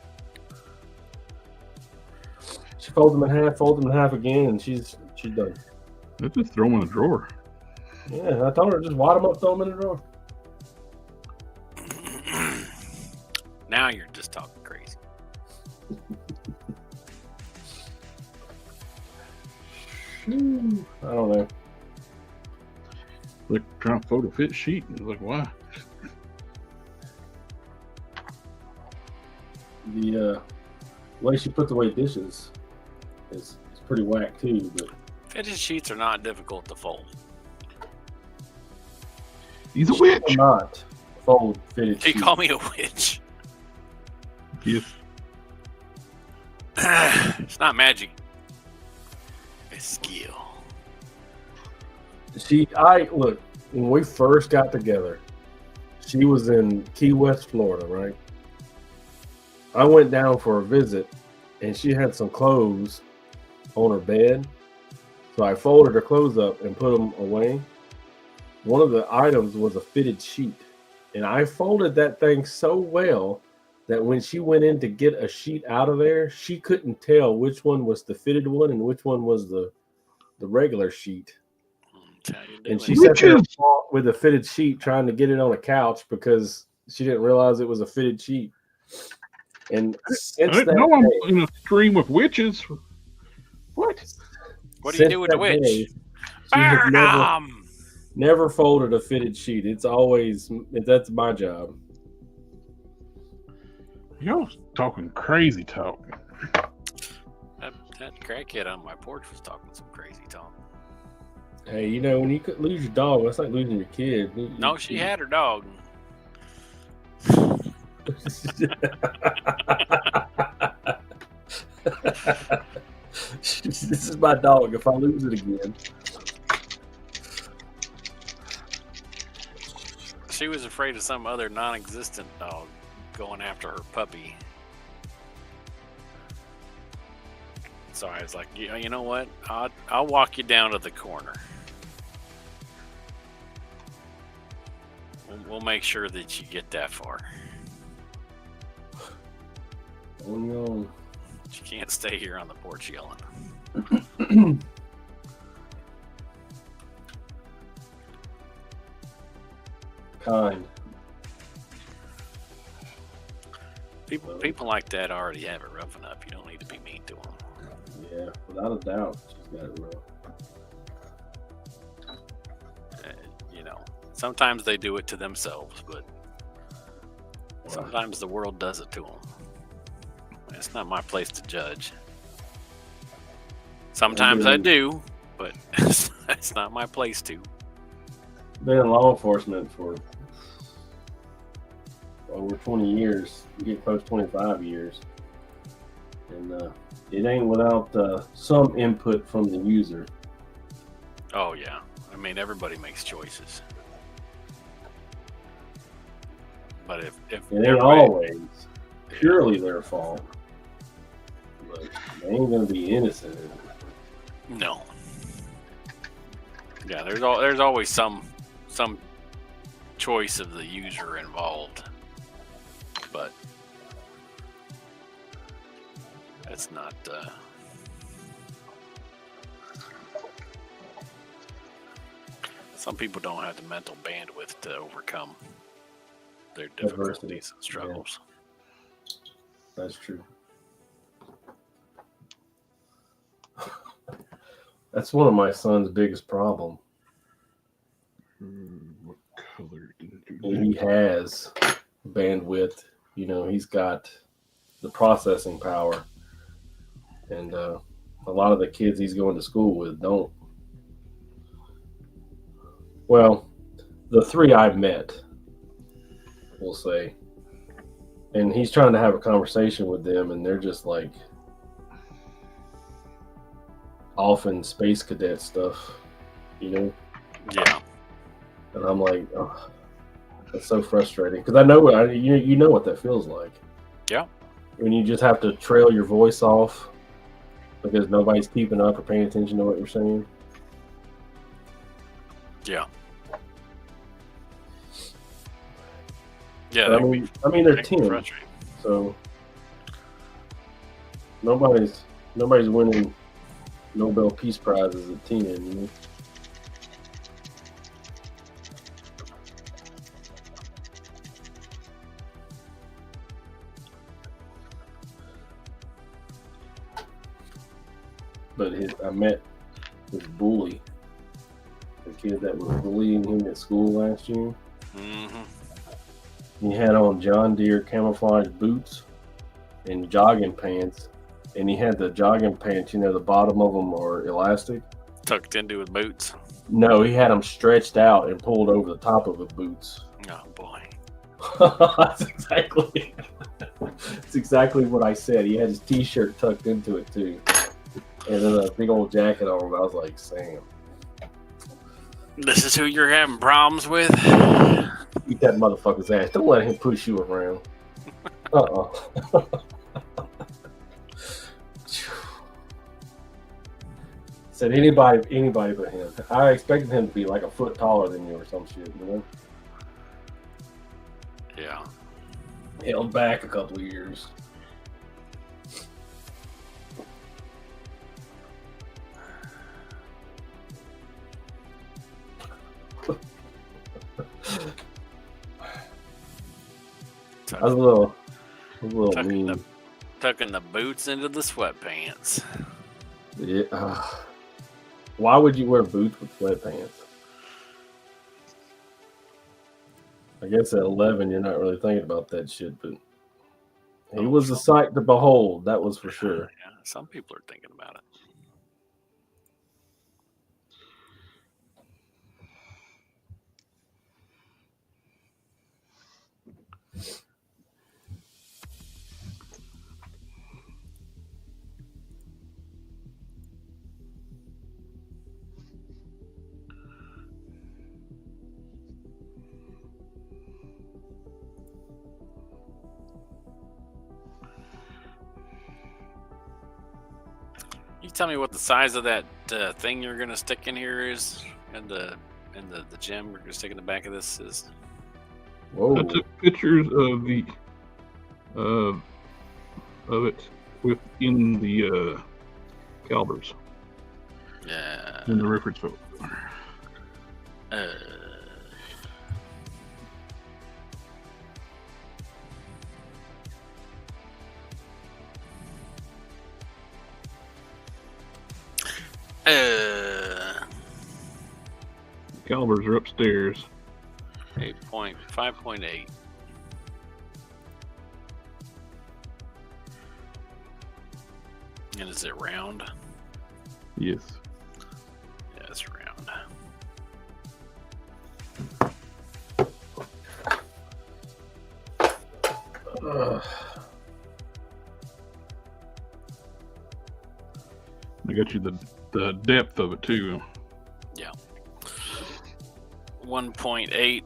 She folds them in half, folds them in half again, and she's done. Let's just throw them in a drawer. Yeah, I told her just wad them up, throw them in the drawer. Now you're just talking crazy. I don't know. Like trying to fold a fit sheet. It's like, why? The way she puts away dishes is pretty whack too. But Fitted sheets are not difficult to fold. He's a witch. she will not fold fitted You sheets. call me a witch. Yes. It's not magic. It's skill. Look, when we first got together, she was in Key West, Florida, right? I went down for a visit, and she had some clothes on her bed. So I folded her clothes up and put them away. One of the items was a fitted sheet, and I folded that thing so well that when she went in to get a sheet out of there, she couldn't tell which one was the fitted one and which one was the regular sheet. And she sat there with a fitted sheet trying to get it on a couch because she didn't realize it was a fitted sheet. And since that No, I'm day, in a stream with witches. what? What do you do with the witch? She has never folded a fitted sheet. That's my job. Y'all talking crazy talk. That crackhead on my porch was talking some crazy talk. Hey, you know, when you could lose your dog, that's like losing your kid. No, she had her dog. This is my dog. If I lose it again, She was afraid of some other non-existent dog going after her puppy. So I was like, you know what? I'll walk you down to the corner. We'll make sure that you get that far. oh no. You can't stay here on the porch yelling. Kind. People like that already have it rough enough. You don't need to be mean to them. Yeah, without a doubt, she's got it rough. You know, sometimes they do it to themselves, but sometimes the world does it to them. It's not my place to judge. Sometimes I do, but it's not my place to. Been in law enforcement for over 20 years. You get close to 25 years. And it ain't without some input from the user. Oh, yeah. I mean, everybody makes choices. But if it ain't always purely their fault. But they ain't going to be innocent. No. Yeah, there's always some choice of the user involved. But It's not. Some people don't have the mental bandwidth to overcome their difficulties and struggles. Yeah. That's true. That's one of my son's biggest problems. What color did He has bandwidth. You know, he's got the processing power, and a lot of the kids he's going to school with don't. Well, the 3 I've met, we'll say, and he's trying to have a conversation with them, and they're just like off in space cadet stuff, you know? Yeah. And I'm like, oh, that's so frustrating because I know you know what that feels like. Yeah. When you just have to trail your voice off because nobody's keeping up or paying attention to what you're saying. Yeah. Yeah. But I mean, they're 10, so nobody's winning Nobel Peace Prizes at 10, you know? But I met his bully, the kid that was bullying him at school last year. Mm-hmm. He had on John Deere camouflage boots and jogging pants, and he had the jogging pants, you know, the bottom of them are elastic. Tucked into his boots. No, he had them stretched out and pulled over the top of his boots. Oh boy. That's exactly what I said. He had his t-shirt tucked into it too. And then a big old jacket on him. I was like, Sam. This is who you're having problems with? Eat that motherfucker's ass. Don't let him push you around. Said anybody but him. I expected him to be like a foot taller than you or some shit, you know? Yeah. Held back a couple of years. I was a little mean. Tucking the boots into the sweatpants. Yeah. Why would you wear boots with sweatpants? I guess at 11 you're not really thinking about that shit, but he was a sight to behold, that was for sure. Yeah, some people are thinking about it. You tell me what the size of that thing you're gonna stick in here is, and the gem we're gonna stick in the back of this is. Whoa. I took pictures of the of it within the calibers. Yeah. In the reference photo. Calibers are upstairs. 5.8. And is it round? Yes. Yeah, it's round. I got you the depth of it too. Yeah. 1.8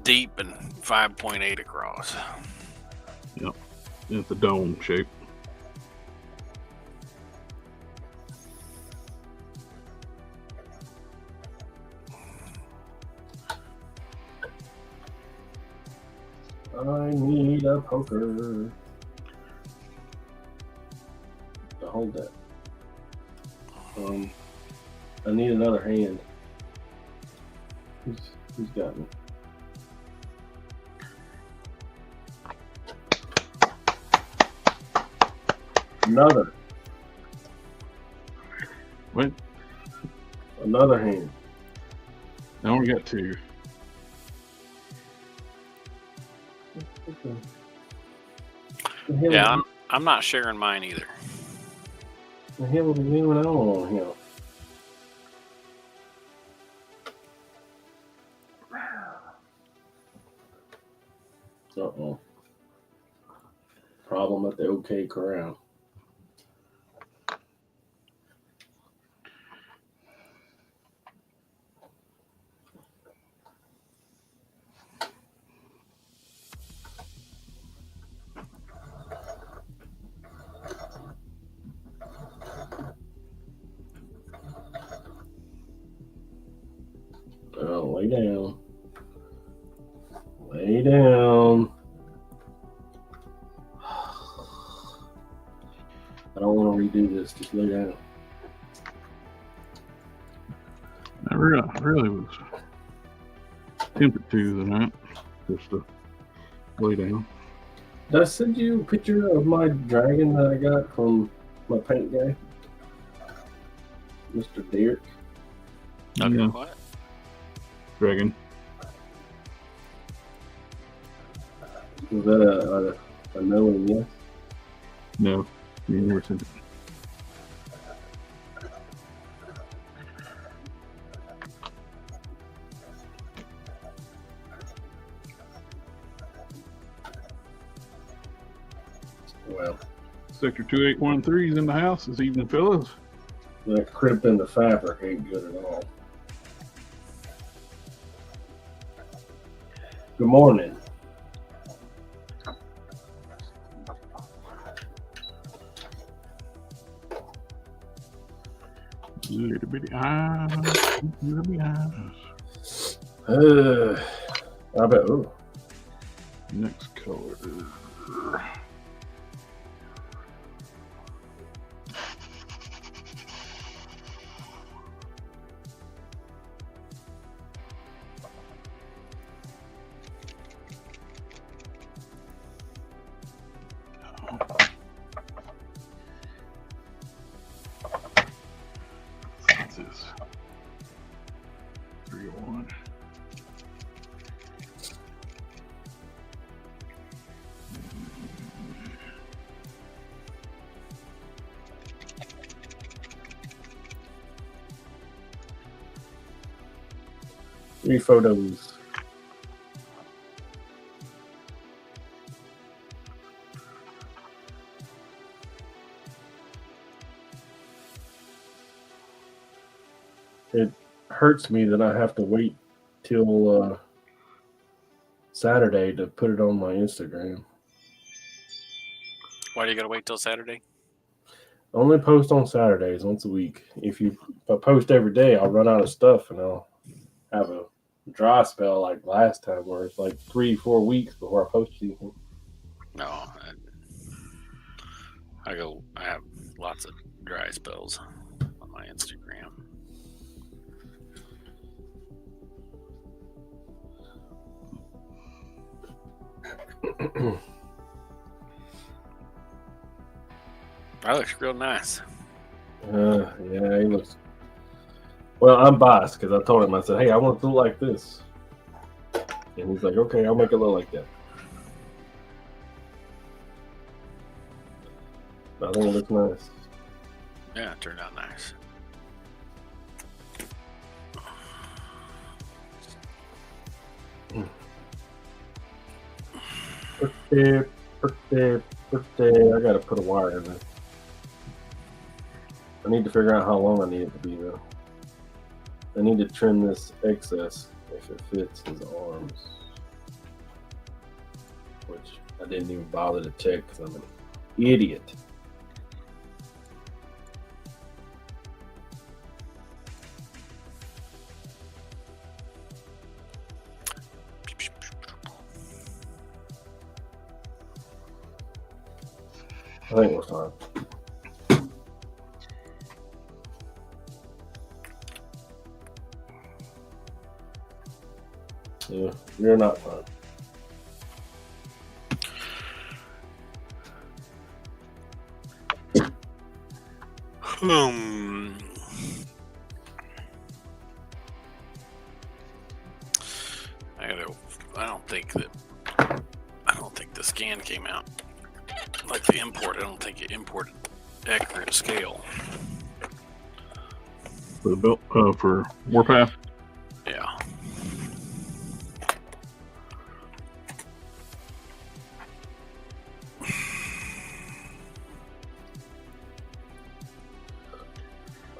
deep and 5.8 across. Yep. It's a dome shape. I need a poker. hold that. I need another hand. Who's got me? Another. What? Another hand. I only got 2. Okay. Yeah, I'm not sharing mine either. The hell was going on here? Uh-oh. Problem at the OK Corral. Oh, lay down. Lay down. I don't want to redo this. Just lay down. I really was tempted to tonight, just to lay down. Did I send you a picture of my dragon that I got from my paint guy? Mr. Derek? Okay, Yeah, what? dragon. Was that a no and yes? No, you never sent it. Well, Sector 2813 is in the house this evening, fellas. that crimp in the fabric ain't good at all. Good morning. Little bitty eyes, little bitty eyes. I bet. Ooh. Next color. What's this? 301. Three photos. It hurts me that I have to wait till Saturday to put it on my Instagram. Why do you gotta wait till Saturday? I only post on Saturdays once a week. If I post every day, I'll run out of stuff and I'll have a dry spell like last time where it's like 3-4 weeks before I post anything. No, I have lots of dry spells on my Instagram. That looks real nice. Yeah, he looks. Well, I'm biased because I told him, I said, hey, I want it to look like this. And he's like, okay, I'll make it look like that. I think it looks nice. Yeah, it turned out nice. Birthday. I gotta put a wire in there. I need to figure out how long I need it to be, though. I need to trim this excess if it fits his arms. Which I didn't even bother to check because I'm an idiot. I think we're fine. You're not fun. I don't think the scan came out like the import. I don't think it imported accurate scale. For the belt, for Warpath. Yeah.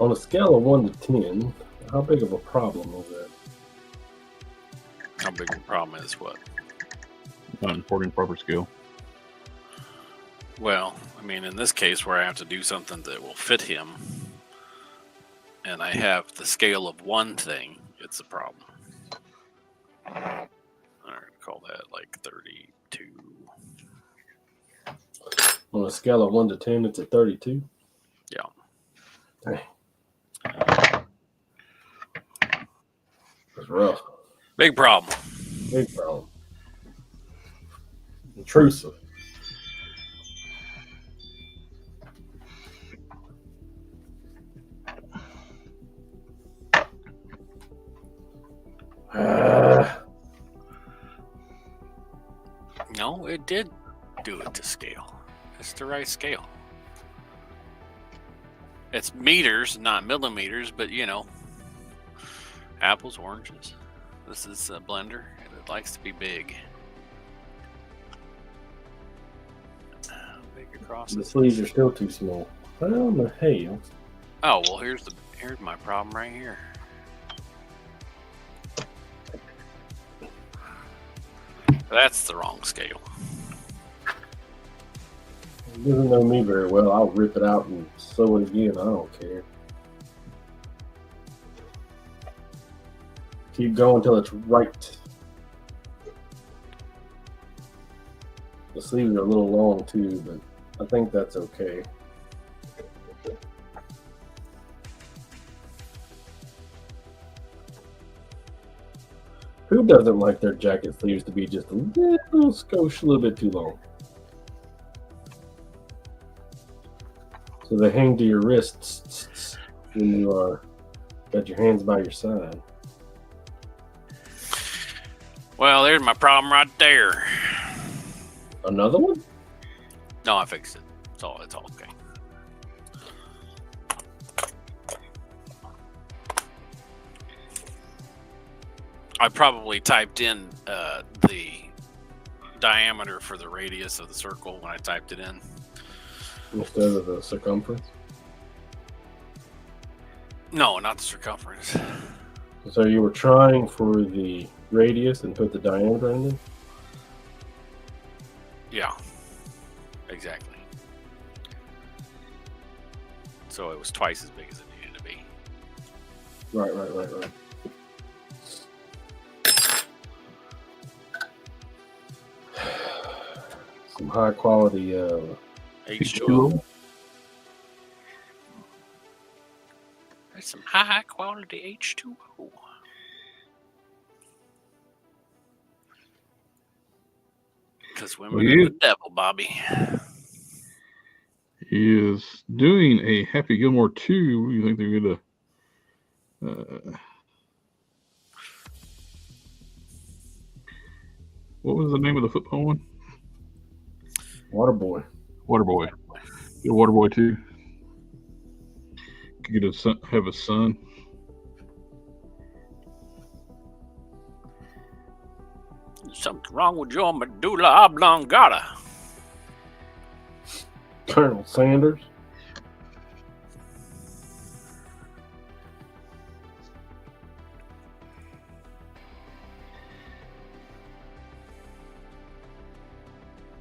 On a scale of 1 to 10, how big of a problem is that? How big the problem is what? Not importing proper scale. Well, I mean, in this case where I have to do something that will fit him, and I have the scale of one thing, it's a problem. I'm going to call that like 32. On a scale of 1 to 10, it's a 32? Yeah. Dang. That's rough. Big problem. Big problem. Intrusive. No, it did do it to scale. It's the right scale. It's meters, not millimeters, but you know, apples, oranges. This is a blender, and it likes to be big. Big across The sleeves are still too small. How in the hell? Oh well, here's my problem right here. That's the wrong scale. He doesn't know me very well. I'll rip it out and sew it again. I don't care. Keep going until it's right. The sleeves are a little long too, but I think that's okay. Who doesn't like their jacket sleeves to be just a little skosh, a little bit too long? So they hang to your wrists when you are got your hands by your side. Well, there's my problem right there. Another one? No, I fixed it. It's all okay. I probably typed in the diameter for the radius of the circle when I typed it in. Instead of the circumference? No, not the circumference. So you were trying for the radius and put the diameter in there? Yeah, exactly. So it was twice as big as it needed to be. Right. Some high quality H2O. There's some high quality H2O. Because women are the devil, Bobby. He is doing a Happy Gilmore 2. You think they're going to... what was the name of the football one? Waterboy. Waterboy. Yeah, Waterboy 2. Could get a son, have a son. Something wrong with your medulla oblongata. Colonel Sanders.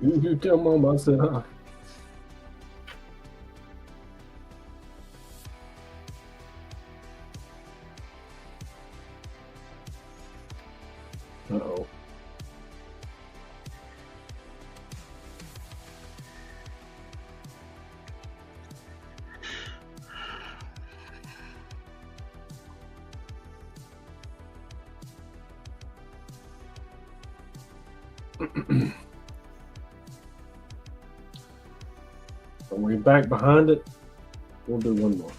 You tell Mom I said hi. Uh-oh. When we're back behind it, we'll do one more.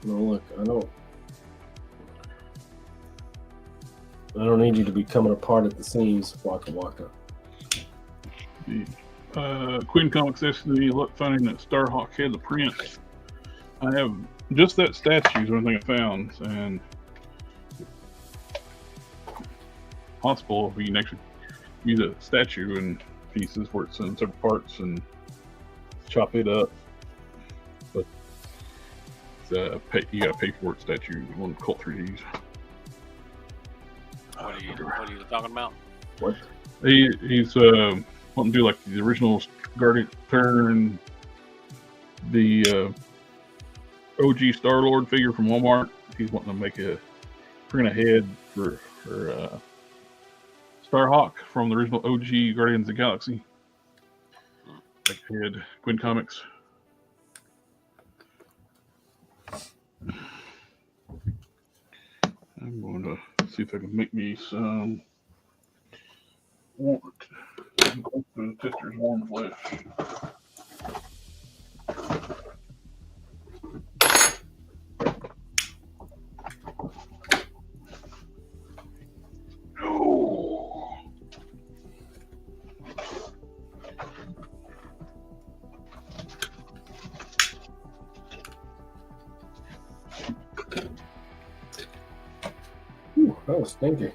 No, look, I don't need you to be coming apart at the seams, Waka Waka. Queen Comics Destiny, finding that Starhawk had the print. I have just that statue is one thing I found, and possible we can actually use a statue in pieces where it's in several parts and chop it up. But you gotta pay for it. Statue on Cult 3Ds. What are you talking about? What? He's wanting to do like the original Guardian Turn, the OG Star-Lord figure from Walmart. He's wanting to make print a head for Starhawk from the original OG Guardians of the Galaxy. Like head, Quinn Comics. I'm going to see if I can make me some Sister's warm flesh. Ooh, that was stinky.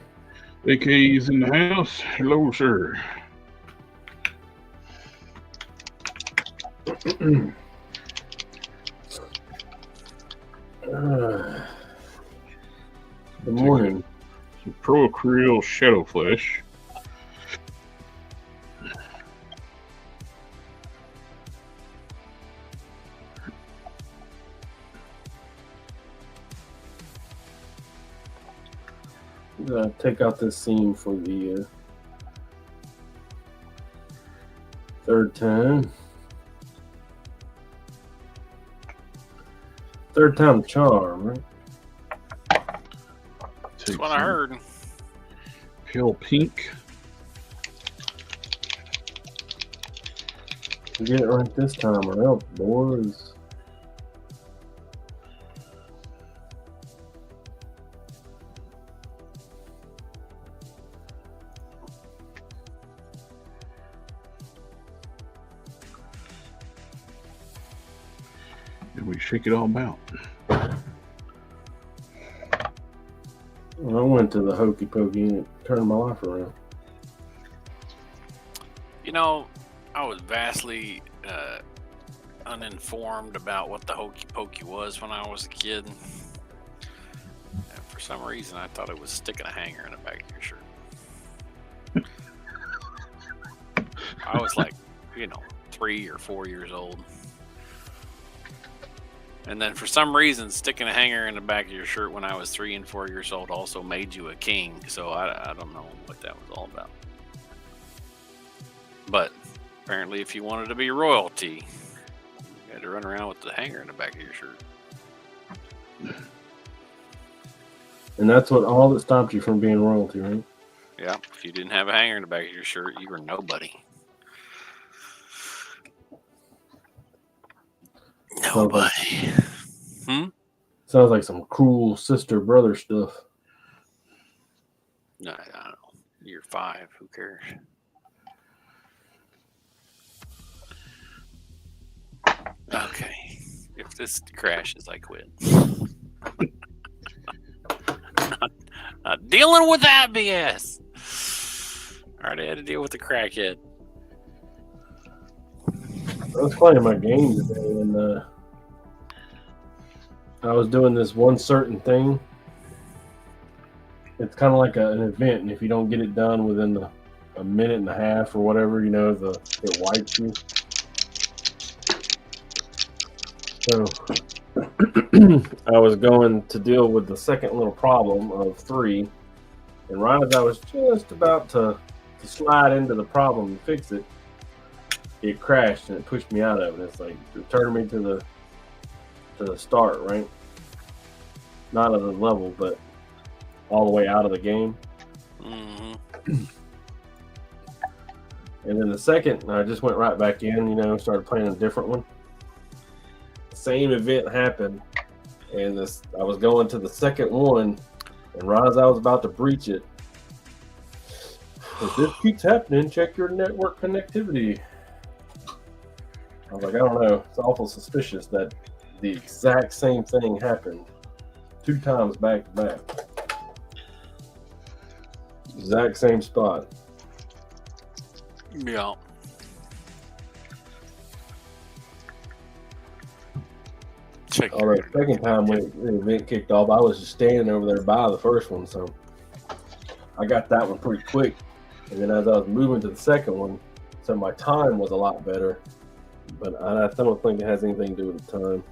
AK's in the house. Hello, sir. Good morning. Some Pro Creel Shadow Flesh. Take out this seam for the third time. Third time charm, right? That's what I heard. Pale pink. Get it right this time or else, boys. And we shake it all about. I went to the Hokey Pokey and it turned my life around. You know, I was vastly uninformed about what the Hokey Pokey was when I was a kid. And for some reason, I thought it was sticking a hanger in the back of your shirt. I was like, 3 or 4 years old. And then for some reason, sticking a hanger in the back of your shirt when I was 3 and 4 years old also made you a king. So I don't know what that was all about. But apparently if you wanted to be royalty, you had to run around with the hanger in the back of your shirt. And that's all that stopped you from being royalty, right? Yeah, if you didn't have a hanger in the back of your shirt, you were nobody. Nobody. Sounds like some cruel sister-brother stuff. No, I don't know. You're 5. Who cares? Okay. If this crashes, I quit. not dealing with that BS. I already had to deal with the crackhead. I was playing my game today, and I was doing this one certain thing. It's kind of like an event, and if you don't get it done within a minute and a half or whatever, it wipes you. So I was going to deal with the second little problem of 3, and right as I was just about to slide into the problem and fix it, it crashed and it pushed me out of it. It's like returned me to the start, right? Not of the level, but all the way out of the game. Mm-hmm. And then the second, I just went right back in, started playing a different one. Same event happened, and I was going to the second one, and right as I was about to breach it, if this keeps happening, check your network connectivity. I was like, I don't know. It's awful suspicious that the exact same thing happened 2 times back to back. Exact same spot. Yeah. Check All right, second time when the event kicked off, I was just standing over there by the first one, so I got that one pretty quick. And then as I was moving to the second one, so my time was a lot better, but I don't think it has anything to do with the time.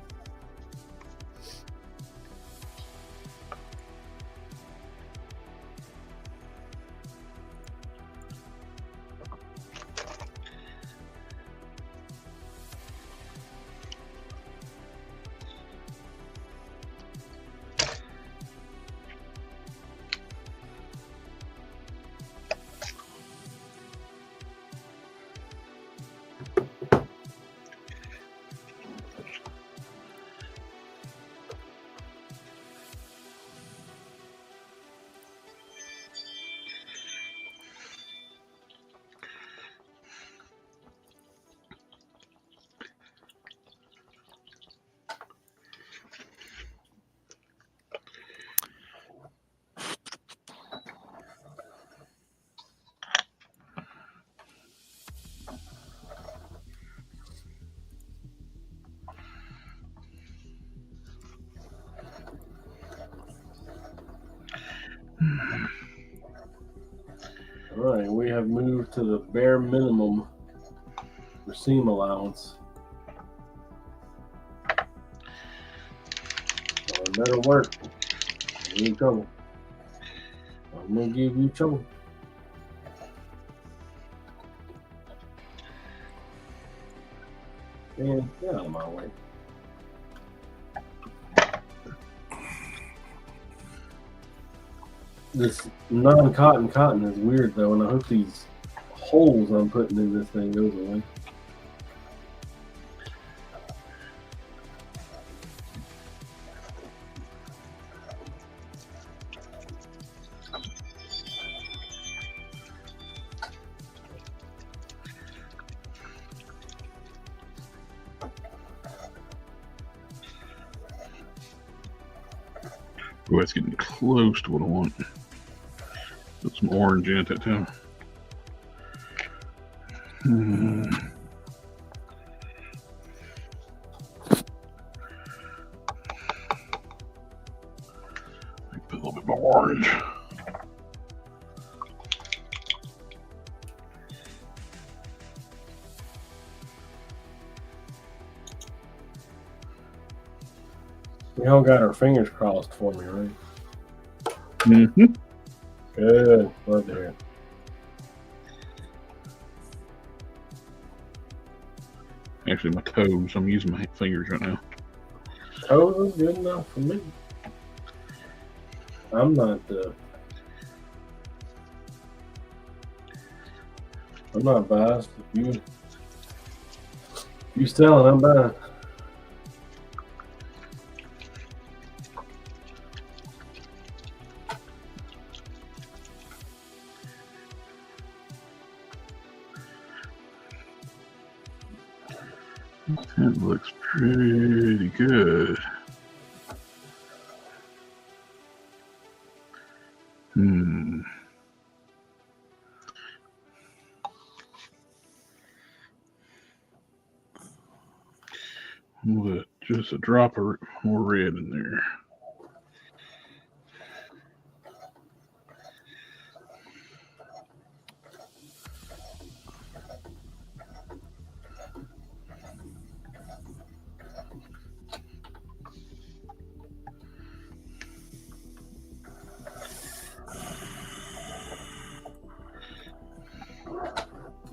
All right, we have moved to the bare minimum for seam allowance. So it better work. Give you trouble. I'm gonna give you trouble. Man, get out of my way. This non-cotton cotton is weird though, and I hope these holes I'm putting in this thing goes away. Oh, it's getting close to what I want. Put some orange in it too. Put a little bit more orange. We all got our fingers crossed for me, right? Mm-hmm. Good. Love to hear it. Actually, my toes. I'm using my fingers right now. Toes is good enough for me. I'm not biased. If you selling, I'm buying. That looks pretty good. With just a drop of more red in there.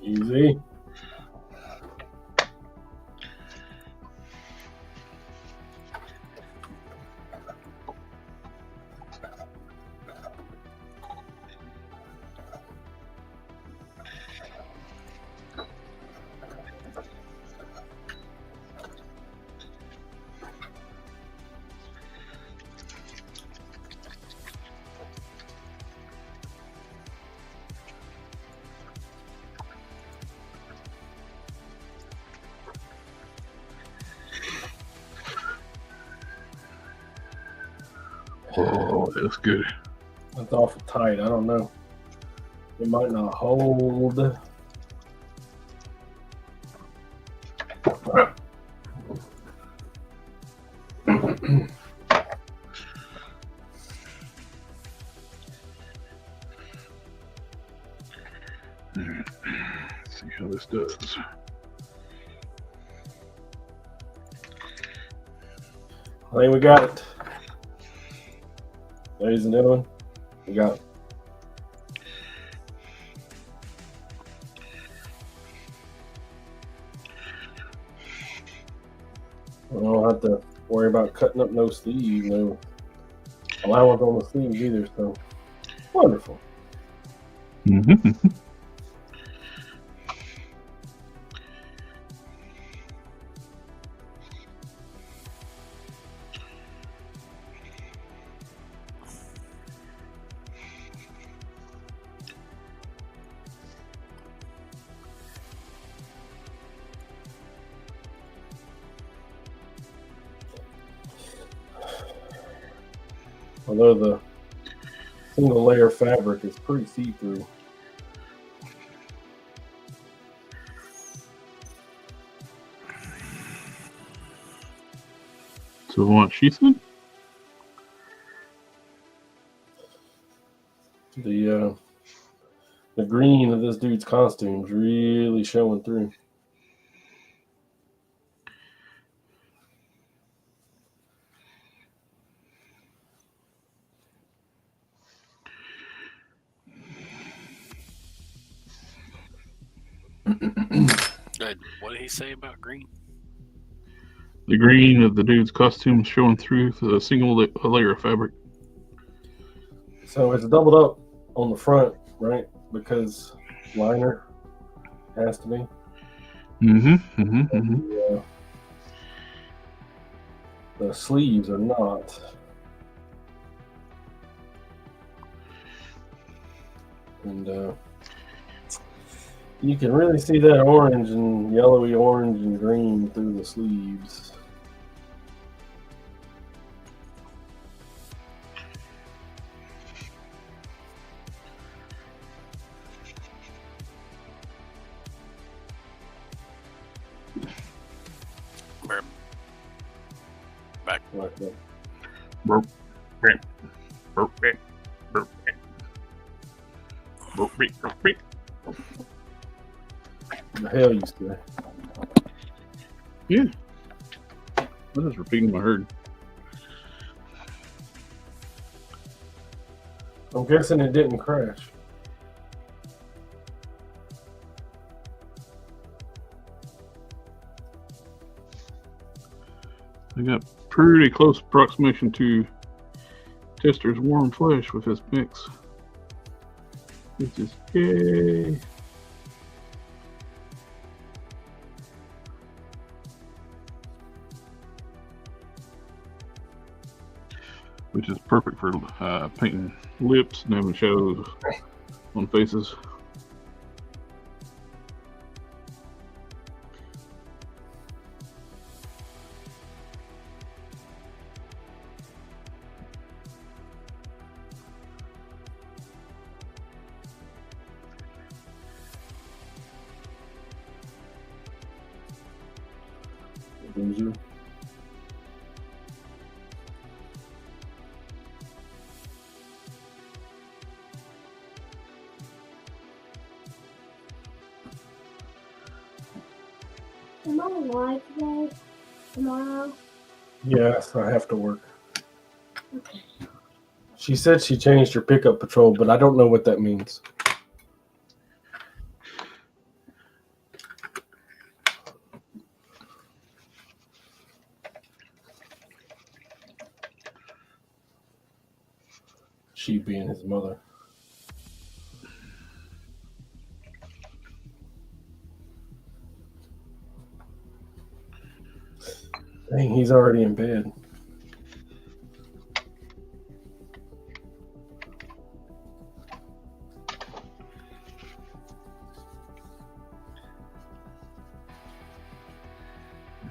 Easy. Oh, that's good. That's awful tight. I don't know. It might not hold. Let's see how this does. I think we got it. Ladies and gentlemen, we got it. I don't have to worry about cutting up no sleeves, no allowance on the sleeves either, so wonderful. Mm-hmm. Although the single layer fabric is pretty see-through. So what she said? The green of this dude's costume is really showing through. What did he say about green? The green of the dude's costume is showing through the single layer of fabric. So it's doubled up on the front, right? Because liner has to be. Mm-hmm. Mm-hmm. Mm-hmm. The sleeves are not. And you can really see that orange and yellowy orange and green through the sleeves. Back. Like that. Burp, burp, burp, burp, burp, burp, burp, burp. The hell you say? Yeah. I was just repeating my herd. I'm guessing it didn't crash. I got pretty close approximation to Tester's warm flesh with this mix. Which is yay. Which is perfect for painting lips and having shadows on faces. Loser. Am I live today? Tomorrow? Yes, I have to work. Okay. She said she changed her pickup patrol, but I don't know what that means. She being his mother. Dang, he's already in bed.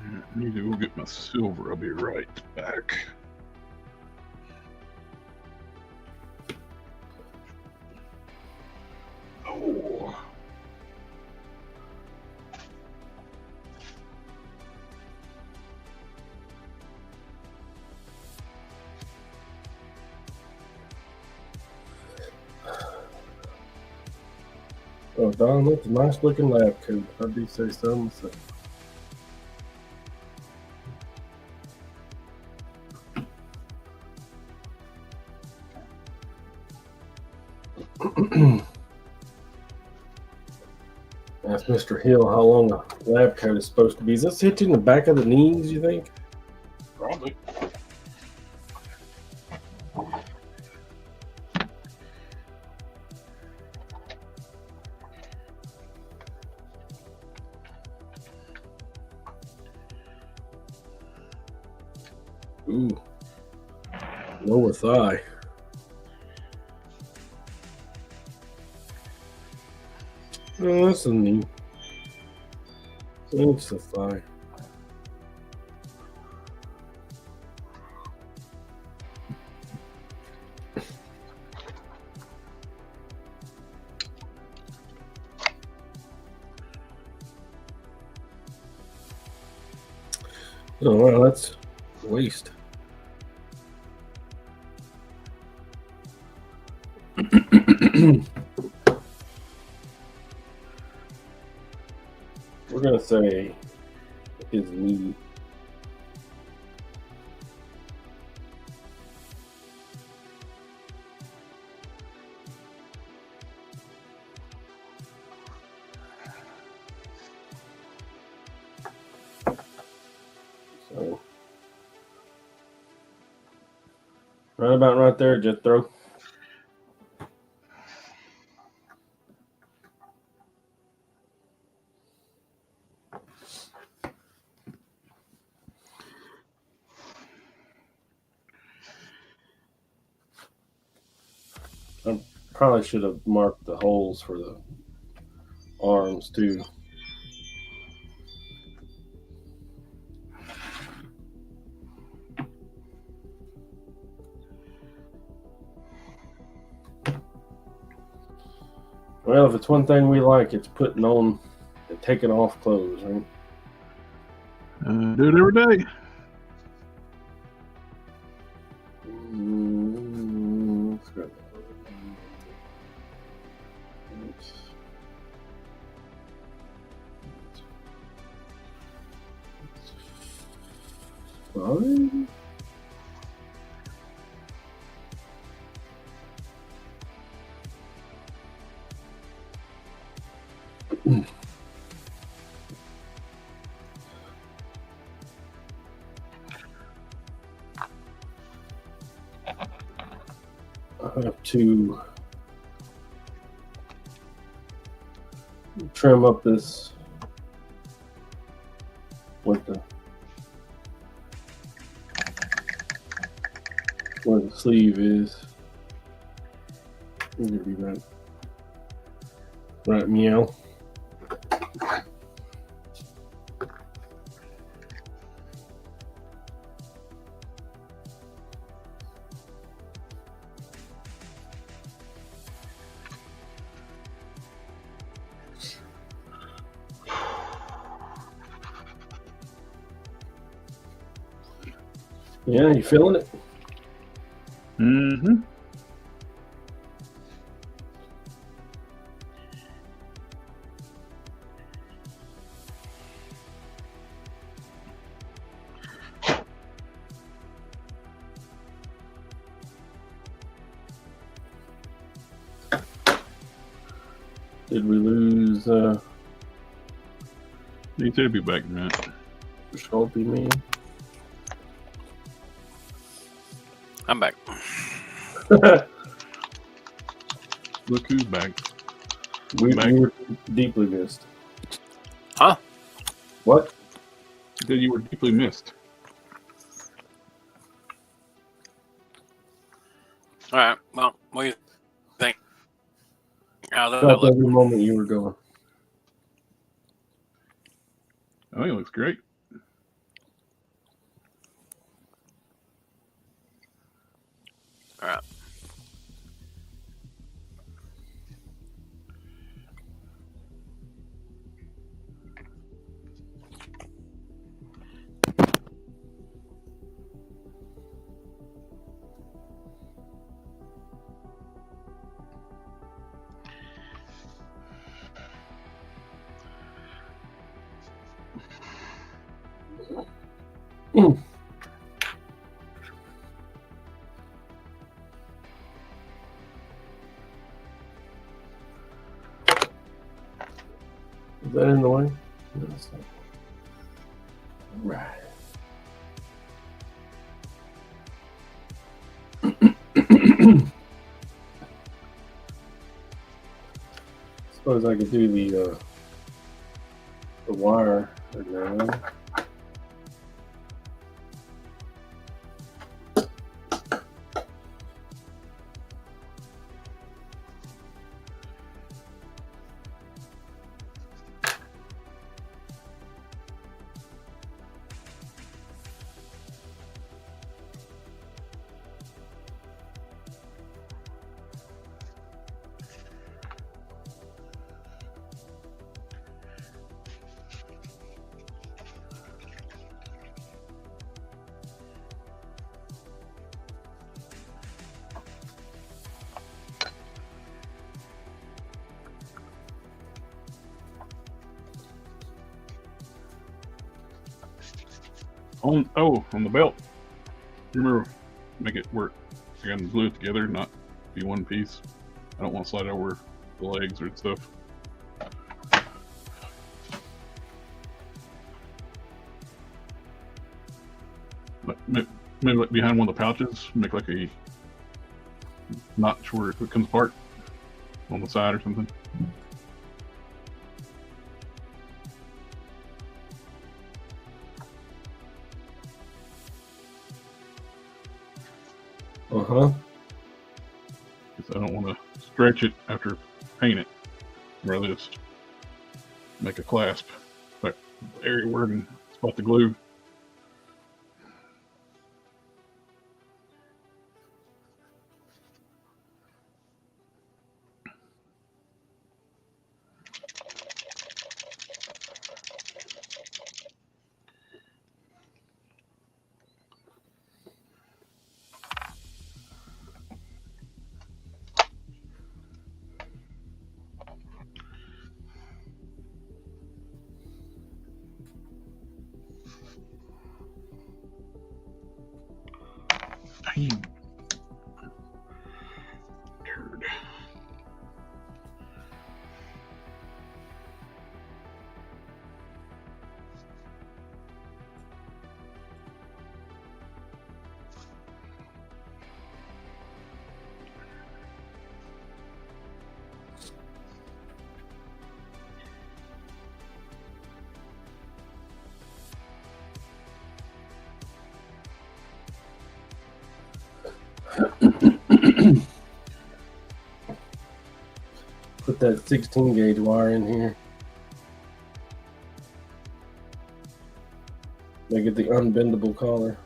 I need to go get my silver. I'll be right back. Oh. Oh, Don, that's a nice looking lab coat. I do say so myself. Ask Mr. Hill how long a lab coat is supposed to be. Is this hitching the back of the knees, you think? Probably. Ooh. Lower thigh. Oh, that's a knee. That's the thigh. Oh, well, that's waste. We're gonna say his knee. So right about right there, Jethro. I probably should have marked the holes for the arms too. Well, if it's one thing we like, it's putting on and taking off clothes, right? Do it every day. Let's go. Fine. I have to trim up this with the where the sleeve is. It's gonna be right meow. Yeah, you feeling it? Mm-hmm. Did we lose He said he'd be back in a minute. Sculpting man? I'm back. Look who's back. We Back. were deeply missed. Huh? What? You said you were deeply missed. All right. Well, what do you think? How that Felt look? every moment you were going. I think it looks great. All right. Is that in the way? No, it's not. All right. Suppose I could do the wire right now. On the belt. Remember, make it work. I got to glue it together, not be one piece. I don't want to slide over the legs or stuff. Maybe like behind one of the pouches, make like a notch where it comes apart on the side or something. Uh-huh. Because I don't want to stretch it after paint it. I'd rather just make a clasp, like area where I can spot the glue. Dang. Turd. Put that 16 gauge wire in here. Make it the unbendable collar.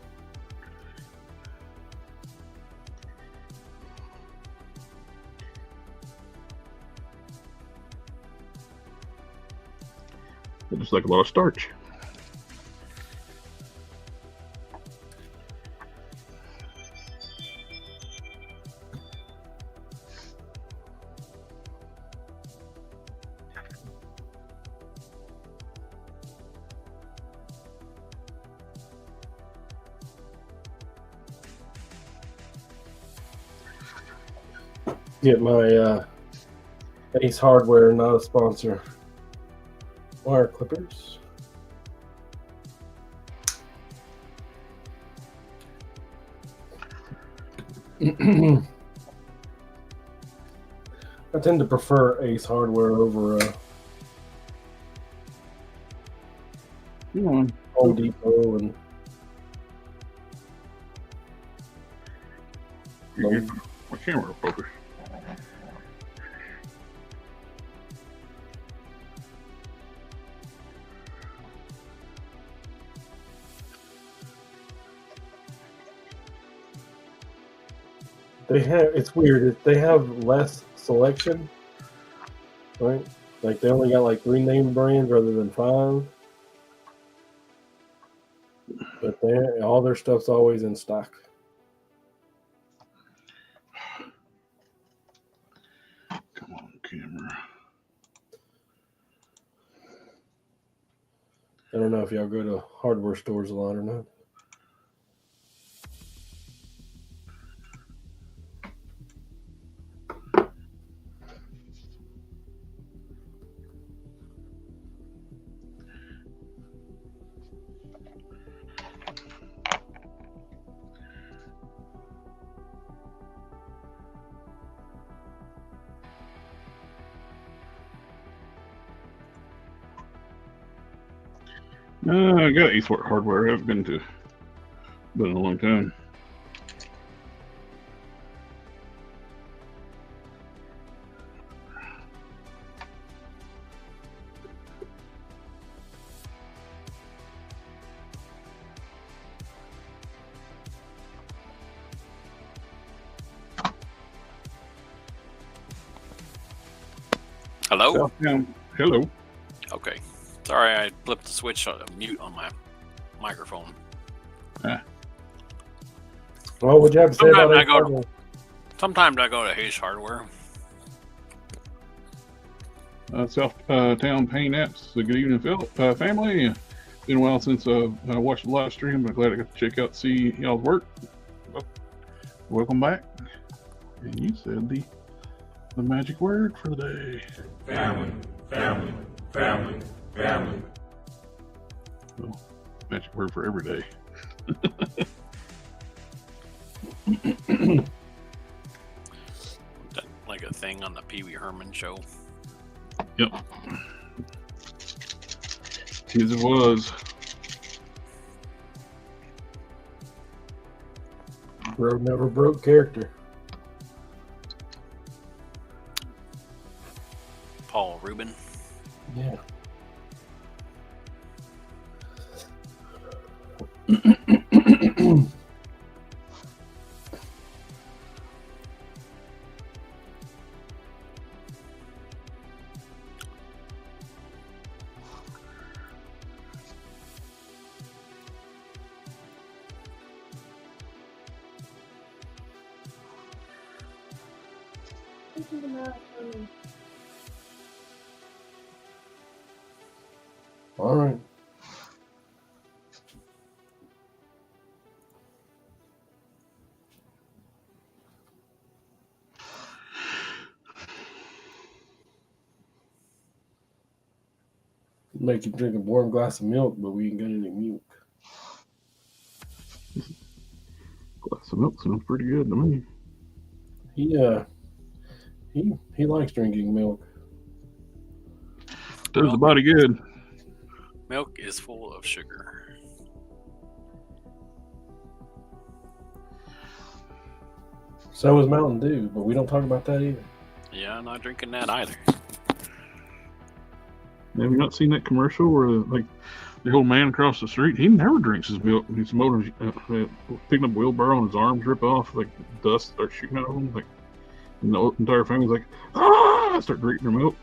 It looks like a lot of starch. Get my Ace Hardware, not a sponsor, wire clippers. I tend to prefer Ace Hardware over Come on. Home Depot and You get my camera focus. they have. It's weird. They have less selection, right? Like they only got like 3 name brands rather than 5. But all their stuff's always in stock. Come on, camera. I don't know if y'all go to hardware stores a lot or not. I got Ace Hardware. I haven't been in a long time. Hello? Southtown. Hello. Okay. Sorry, I flipped the switch on mute on my microphone. Well, what'd you have to say Sometimes about I Ace go to- Hardware? Sometimes I go to Ace Hardware. Southtown Paint Apps. Good evening, family. Been a while since I watched the live stream, but glad I got to check out, see y'all's work. Welcome back. And you said the magic word for the day. Family, family, family, family. Well, magic word for every day. That, like a thing on the Pee Wee Herman show. Yep. His it was. Bro never broke character. Paul Rubin. Yeah. This is not funny. All right. Make you drink a warm glass of milk, but we ain't got any milk. Glass of milk sounds pretty good to me. He likes drinking milk. Does the body good. Milk is full of sugar. So is Mountain Dew, but we don't talk about that either. Yeah, I'm not drinking that either. Have you not seen that commercial where like the old man across the street, he never drinks his milk. He's motoring, picking up a wheelbarrow and his arms rip off, like dust starts shooting out of him. Like, and the entire family's like, ah! Start drinking their milk.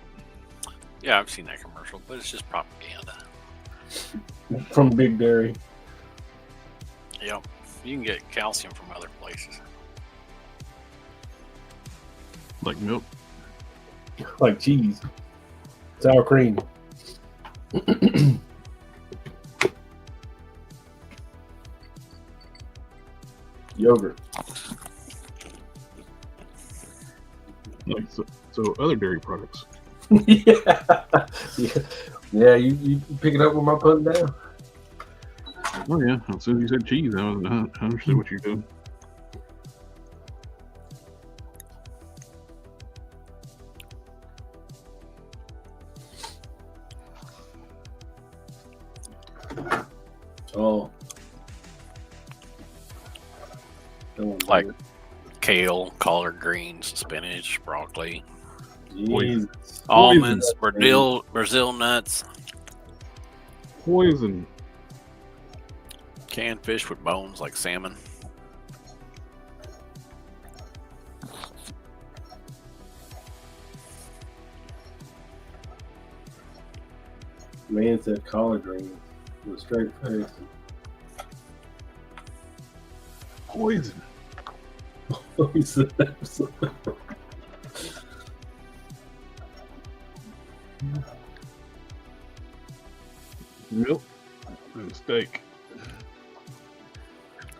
Yeah, I've seen that commercial, but it's just propaganda. From Big Dairy. Yep. You can get calcium from other places. Like milk. Like cheese. Sour cream. Yogurt. Like so other dairy products. Yeah, you pick it up with my putting down. Oh yeah, as soon as you said cheese, I understood what you're doing. Oh. Don't Like do it. kale, collard greens, spinach, broccoli, Jesus. almonds, Brazil nuts, Poison. canned fish with bones like salmon. Man said collard greens with a straight face. Poison. He said that. Milk and steak.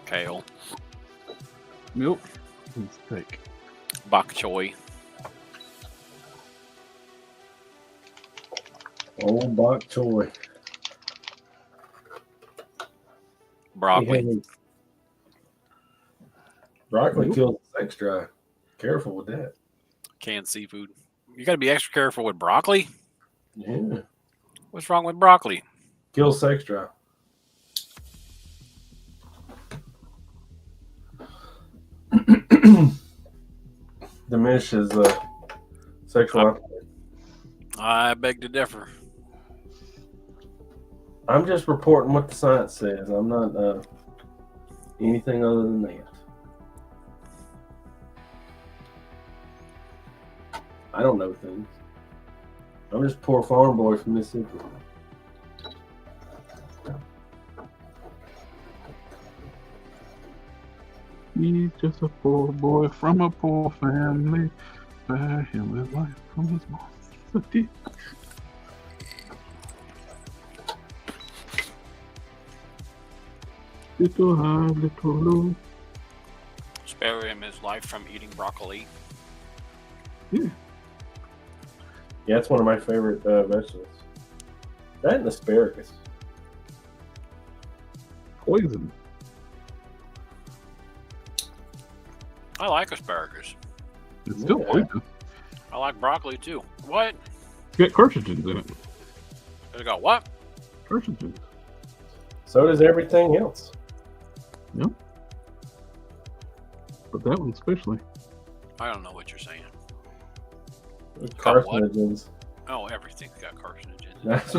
Kale, Milk and steak. bok choy, Old bok choy. broccoli. Yeah. Broccoli Nope. kills the sex drive. Careful with that. Canned seafood. You got to be extra careful with broccoli. Yeah. What's wrong with broccoli? Kills sex drive. Diminishes sexual appetite. I beg to differ. I'm just reporting what the science says. I'm not anything other than that. I don't know things. I'm just a poor farm boy from Mississippi. He's just a poor boy from a poor family. Spare him his life from his mom. He's a dick. Little high, little low. Spare him his life from eating broccoli. Yeah, it's one of my favorite vegetables. That and asparagus. Poison. I like asparagus. It's still Yeah. poison. I like broccoli too. What? It's got carcinogens in it. It got what? Carcinogens. So does everything else. Yep. But that one especially. I don't know what you're saying. Carcinogens. what? Oh, everything's got carcinogens. That's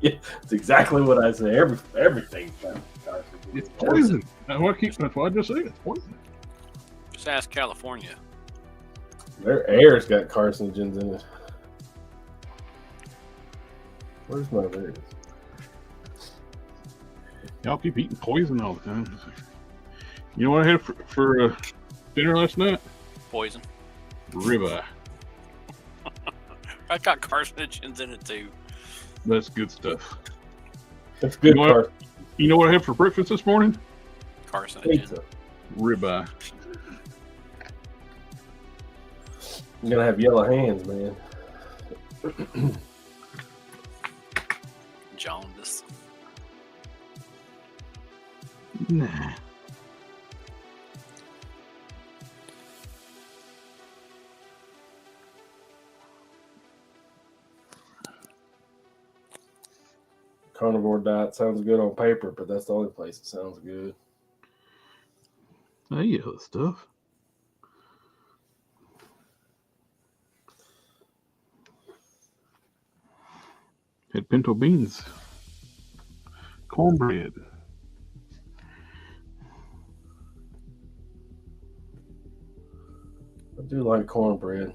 it's exactly what I say. Everything's got carcinogens. It's poison. That's why I just say it's poison. Just ask California. Their air's got carcinogens in it. Where's my bird? Y'all keep eating poison all the time. You know what I had for dinner last night? Poison. Ribeye. I got carcinogens in it too. That's good stuff. That's good You know what? carcinogens. You know what I had for breakfast this morning? Carcinogens. Pizza. Ribeye. You're gonna have yellow hands, man. Jaundice. Nah. Carnivore diet sounds good on paper, but that's the only place it sounds good. I eat other stuff. Had pinto beans. Cornbread. I do like cornbread.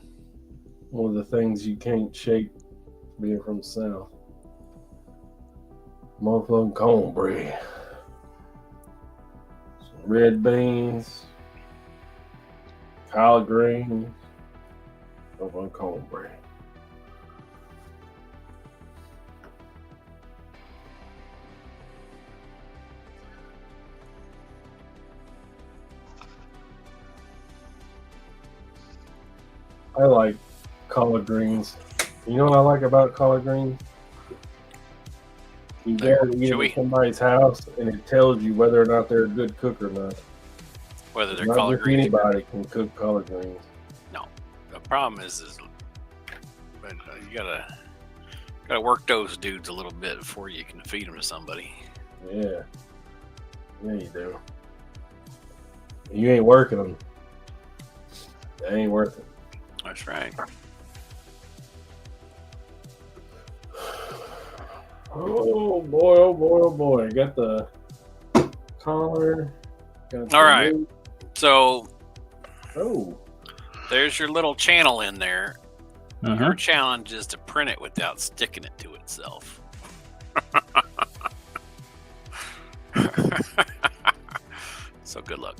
One of the things you can't shake being from the South. Motherfucking cornbread. Some red beans. Collard greens. Motherfucking cornbread. I like collard greens. You know what I like about collard greens? You They're go to eat chewy. at somebody's house and it tells you whether or not they're a good cook or not. Whether they're Not collard just greens. anybody can cook collard greens. The problem is but you gotta Gotta work those dudes a little bit before you can feed them to somebody. Yeah. Yeah, you do. You ain't working them. They ain't worth it. That's right. Oh boy, oh boy, oh boy. Got the collar. Got the All right. loop. So Oh. there's your little channel in there. Uh-huh. Your challenge is to print it without sticking it to itself. So good luck.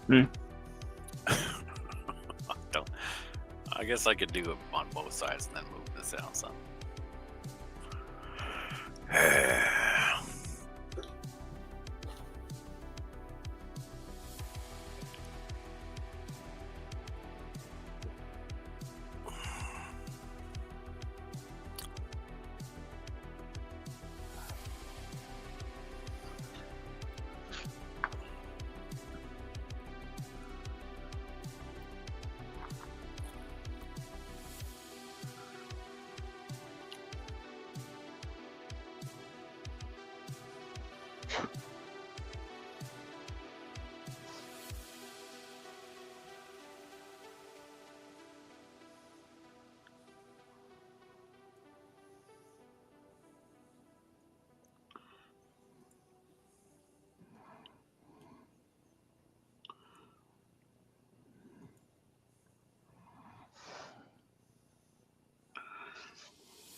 Yeah. I guess I could do it on both sides and then move this out some.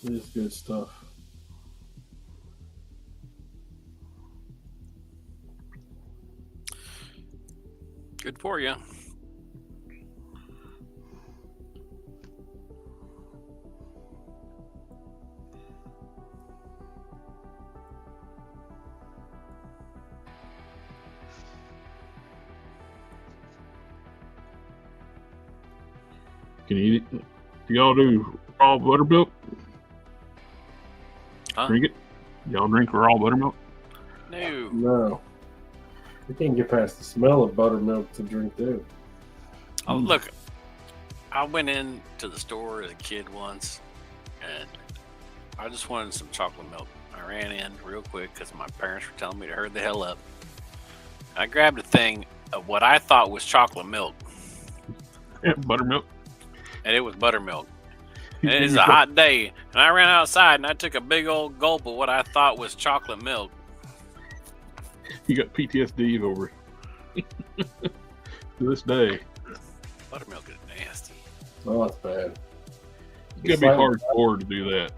This is good stuff. Good for you. Can you eat it? Do y'all do raw buttermilk? Huh? Drink it? Y'all drink raw buttermilk? No. No. You can't get past the smell of buttermilk to drink too. Oh, look. I went into the store as a kid once, and I just wanted some chocolate milk. I ran in real quick because my parents were telling me to hurry the hell up. I grabbed a thing of what I thought was chocolate milk, Yeah, buttermilk. and it was buttermilk. And it is a hot day, and I ran outside and I took a big old gulp of what I thought was chocolate milk. You got PTSD over it. To this day. Buttermilk is nasty. Oh, that's bad. You gotta be hardcore to do that.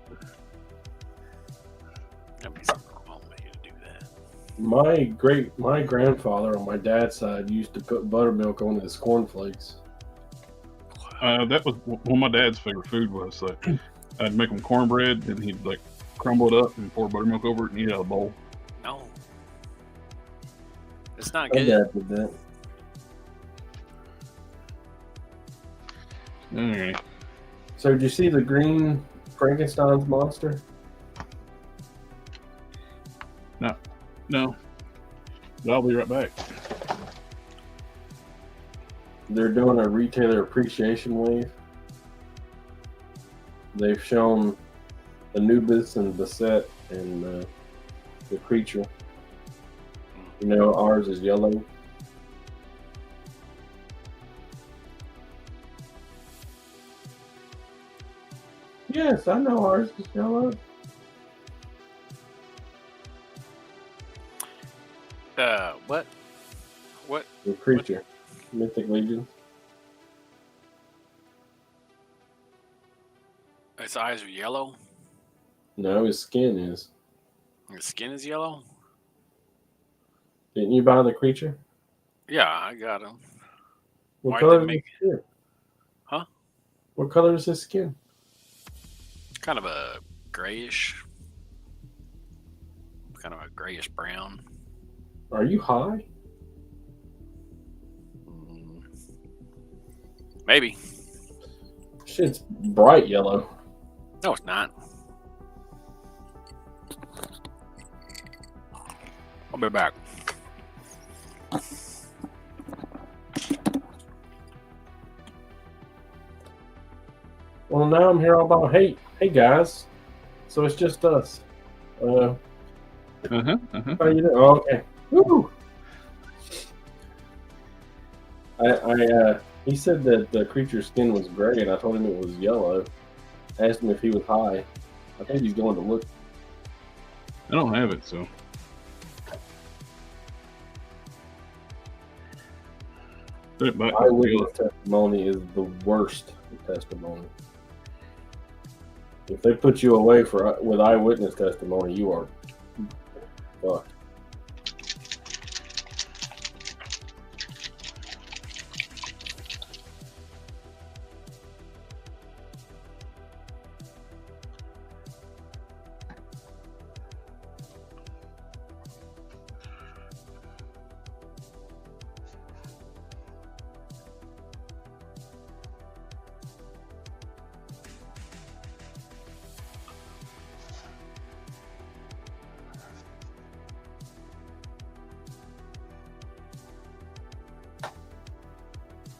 That'd be something wrong with you to do that. My grandfather on my dad's side used to put buttermilk on his cornflakes. That was one of my dad's favorite food was. I'd make him cornbread, and he'd like crumble it up and pour buttermilk over it and eat it out of a bowl. No. It's not My good. dad did that. Alright. So did you see the green Frankenstein's monster? No. But I'll be right back. They're doing a retailer appreciation wave. They've shown Anubis and Basset and the creature. You know, ours is yellow. Yes, I know ours is yellow. What? What? The creature. Mythic Legion. Its eyes are yellow. No, his skin is. His skin is yellow. Didn't you buy the creature? Yeah, I got him. What Why color did is they his skin? Huh? What color is his skin? Kind of a grayish. Kind of a grayish brown. Are you high? Maybe. Shit's bright yellow. No, it's not. I'll be back. Well, now I'm here all about hate. Hey guys, so it's just us. How you doing? Oh, okay. Woo! He said that the creature's skin was gray, and I told him it was yellow. I asked him if he was high. I think he's going to look. I don't have it, so. That might be Eyewitness testimony is the worst testimony. If they put you away with eyewitness testimony, you are fucked.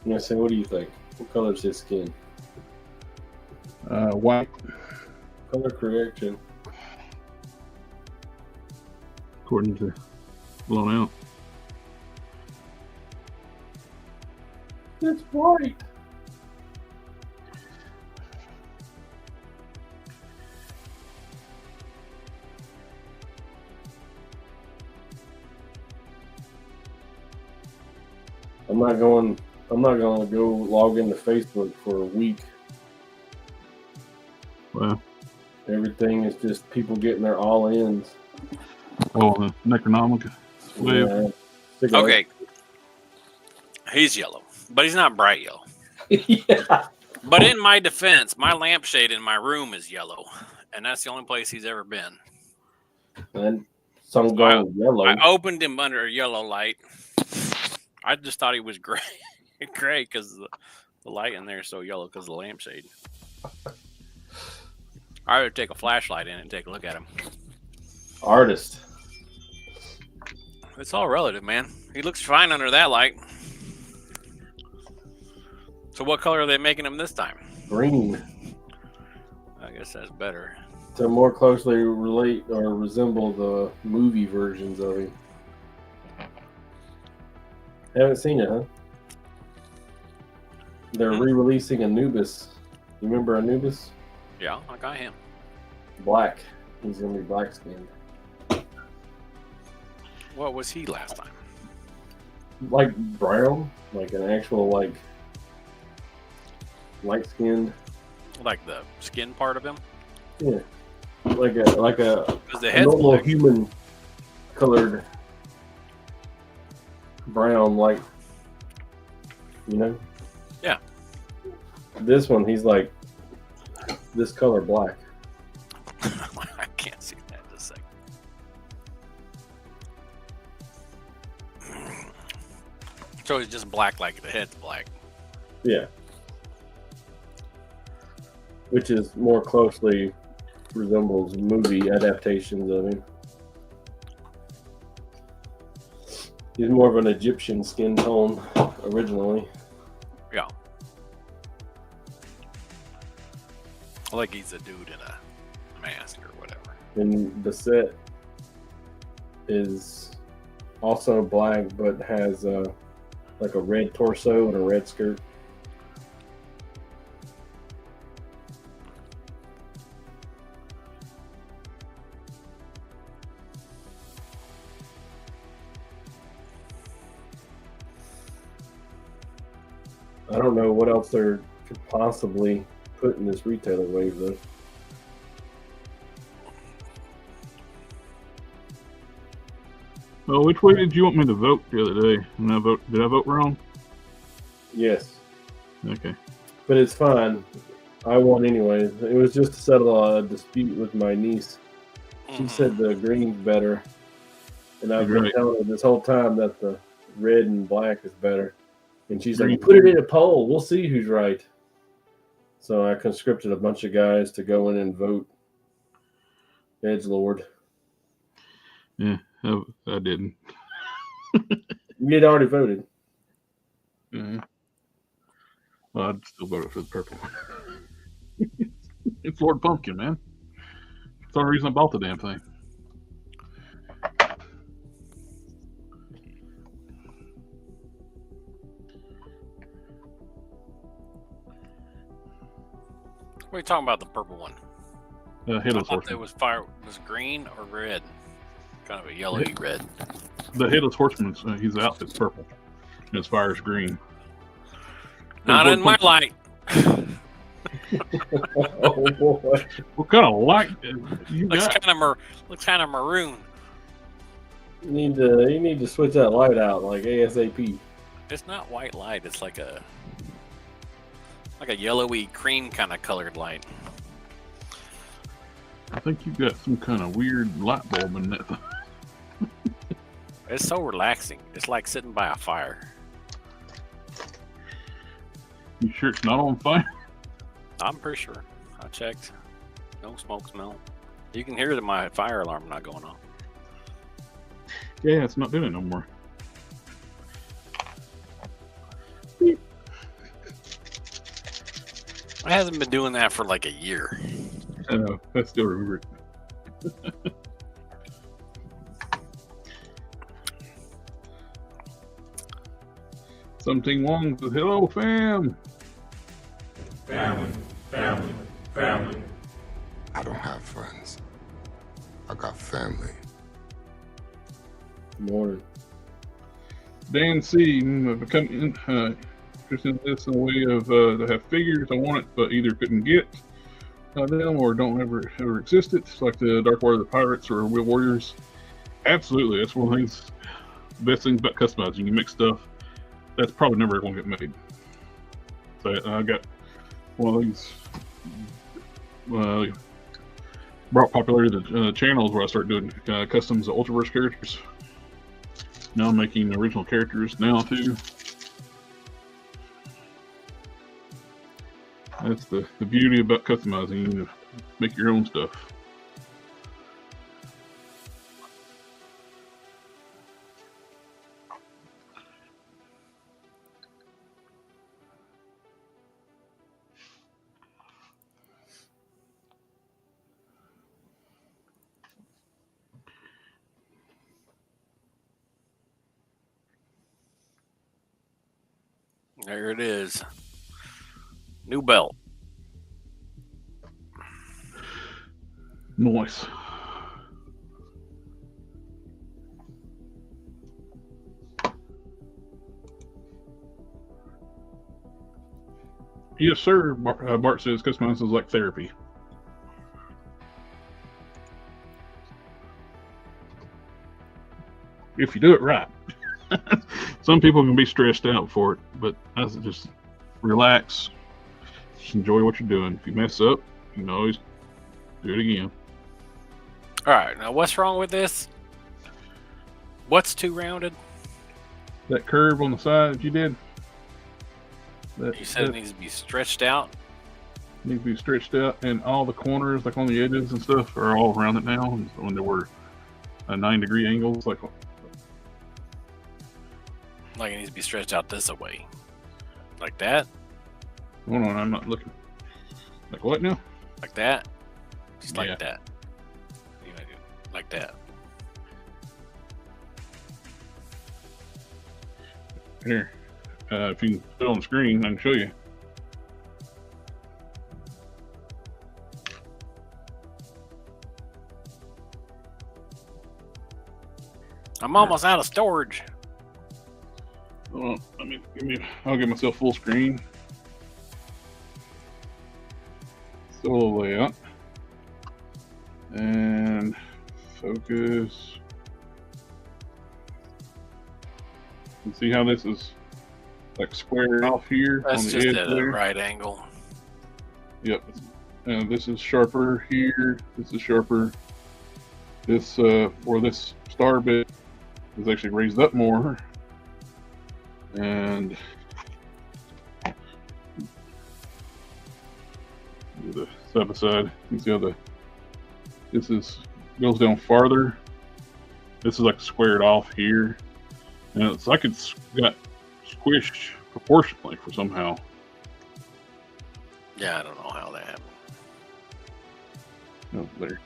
Yeah, so what do you think? What color is his skin? white, Color correction. according to blown out. It's white. I'm not going to go log into Facebook for a week. Wow. Everything is just people getting their all-ins. Oh, Necronomica. Yeah. Okay. He's yellow, but he's not bright yellow. Yeah. But in my defense, my lampshade in my room is yellow, and that's the only place he's ever been. And some going yellow. I opened him under a yellow light. I just thought he was gray, gray because the light in there is so yellow because of the lampshade. I would take a flashlight in and take a look at him. Artist. It's all relative, man. He looks fine under that light. So what color are they making him this time? Green. I guess that's better. To more closely relate or resemble the movie versions of him. Haven't seen it, huh? They're re-releasing Anubis. You remember Anubis? Yeah, I got him. Black. He's gonna be black skinned. What was he last time? Like brown, like an actual like light skinned. Like the skin part of him? Yeah. Like a Because the head's normal black. human colored brown, like, you know? Yeah. This one, he's like this color black. I can't see that in a second. So he's just black, like the head's black. Yeah. Which is more closely resembles movie adaptations of him. He's more of an Egyptian skin tone originally. Yeah. Like he's a dude in a mask or whatever. And the set is also black, but has like a red torso and a red skirt. I don't know what else there could possibly put in this retailer wave, though. Well, which way did you want me to vote the other day? Did I vote wrong? Yes, Okay. but it's fine. I won anyway. It was just to settle a dispute with my niece. She said the green's better, and I've been Right. telling her this whole time that the red and black is better. And she's Green. like, "Put it in a poll. We'll see who's right." So I conscripted a bunch of guys to go in and vote. Edgelord. Yeah, I didn't. You had already voted. Well, I'd still vote for the purple. It's Lord Pumpkin, man. That's the only reason I bought the damn thing. What are you talking about? The purple one? I Headless thought it Horseman. was green or red, kind of a yellowy red. The Headless Horseman, his outfit's purple. And his fire's green. Not in my light. Oh boy. What kind of light you Looks got? kind of maroon. You need to switch that light out like ASAP. It's not white light. It's like a yellowy cream kind of colored light. I think you got some kind of weird light bulb in that thing. It's so relaxing. It's like sitting by a fire. You sure it's not on fire? I'm pretty sure. I checked. No smoke smell. You can hear my fire alarm not going off. Yeah, it's not doing it no more. It hasn't been doing that for like a year. I still remember it. Something wrong with hello, fam. Family, family, family. I don't have friends. I got family. Morning. Dan C. Become interested in this in a way of to have figures I want it, but either couldn't get them or don't ever existed. It's like the Dark Water, the Pirates, or Wheel Warriors. Absolutely, that's one of the things. Best things about customizing, you make stuff that's probably never going to get made. So I got one of these. Brought popularity to the channels where I started doing customs of Ultraverse characters. Now I'm making original characters now too. That's the beauty about customizing. You make your own stuff. There it is. New belt. Nice. Yes, sir. Bart says customizing is like therapy. If you do it right. Some people can be stressed out for it, but I just relax. Just enjoy what you're doing. If you mess up, you can always do it again. All right, now what's wrong with this? What's too rounded? That curve on the side that you did. You said it needs to be stretched out. Needs to be stretched out, and all the corners, like on the edges and stuff, are all around it now. And when there were 9-degree angles, like it needs to be stretched out this way. Like that? hold on, I'm not looking. Like what now? Like that? Just like Yeah. that. You know, like that. Here, if you can put it on the screen, I can show you. I'm almost out of storage. Hold on, I'll give myself full screen. Solo layout. And focus. You see how this is like squared off here That's on the just edge at a there? right angle. Yep. And this is sharper here. This is sharper. This or this star bit is actually raised up more. And the side by side, you see how this goes down farther. This is like squared off here, and it's like it's got squished proportionally for somehow. Yeah, I don't know how that happened. Oh, there.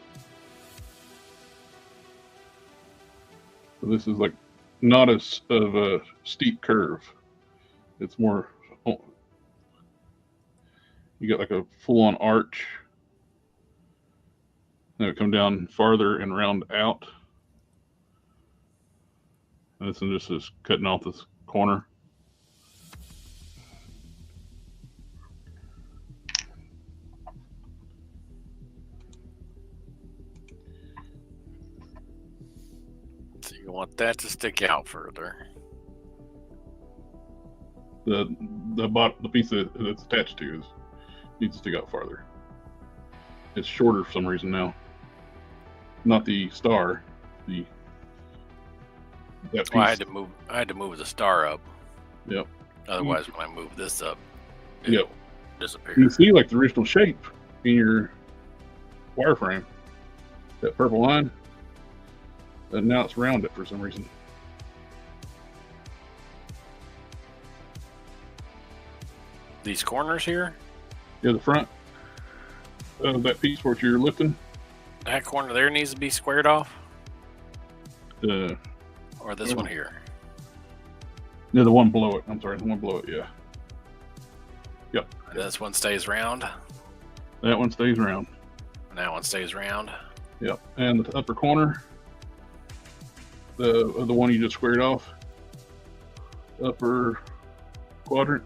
So this is like not as of a steep curve. It's more, you got like a full-on arch. Then it come down farther and round out. And this one just is cutting off this corner. So you want that to stick out further. The piece that it's attached to needs to stick out farther. It's shorter for some reason now. Not the star. That piece. Well, I had to move the star up. Yep. Otherwise, when I move this up, it Yep. disappears. You can see like the original shape in your wireframe. That purple line. And now it's rounded for some reason. These corners here, Yeah, the front of that piece where you're lifting. that corner there needs to be squared off, The or this one here. No, the one below it. I'm sorry, the one below it. Yeah. Yep. This one stays round, That one stays round. and that one stays round. Yep. And the upper corner, the one you just squared off, upper quadrant.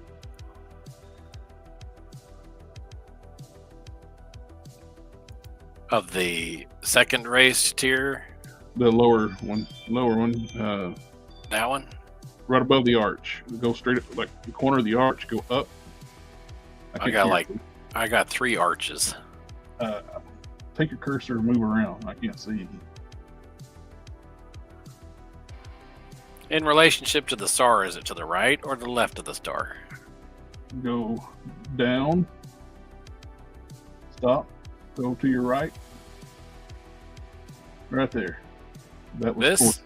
Of the second raised tier, The lower one, that one. right above the arch. Go straight up, like the corner of the arch, go up. I got 3 arches. Take your cursor and move around. I can't see. In relationship to the star, is it to the right or the left of the star? Go down. Stop. Go to your right. Right there. That was This?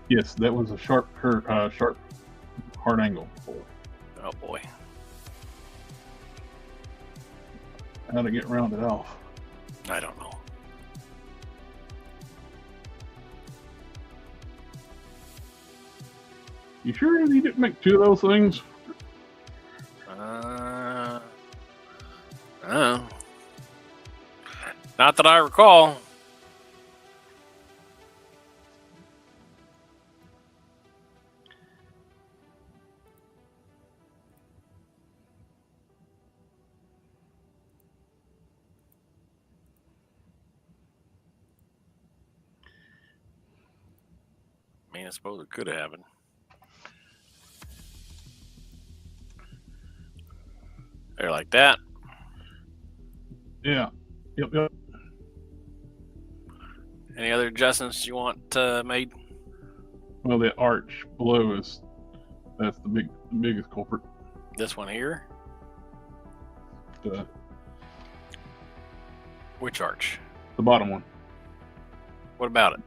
Yes, that was a sharp hard angle before. Oh boy. How to get rounded off? I don't know. You sure you didn't make 2 of those things? I don't know. Not that I recall. I mean, I suppose it could have happened. There, like that. Yeah. Yep. Any other adjustments you want made? Well, the arch below that's the biggest culprit. This one here? The Which arch? bottom one. What about it?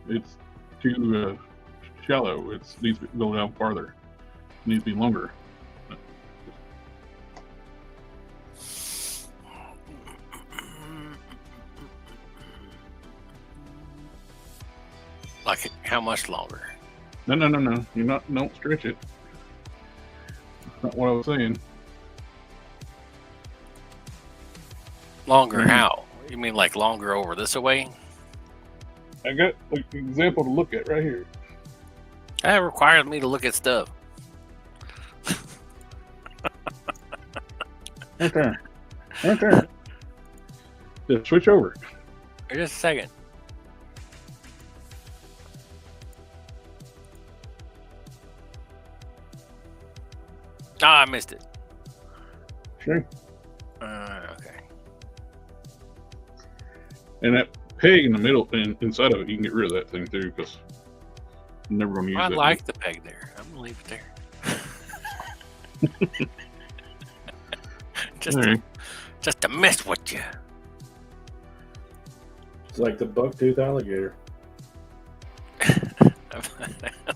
It's too shallow. It needs to go down farther. It needs to be longer. Like how much longer? No. Don't stretch it. That's not what I was saying. Longer how? You mean like longer over this away? I got like an example to look at right here. That requires me to look at stuff. Right there. Just switch over. Just a second. Ah, I missed it. Sure. Okay. And that peg in the middle and inside of it, you can get rid of that thing too, because I'm never going to use I that. like the peg there. I'm gonna leave it there. just to mess with you. It's like the bucktooth alligator.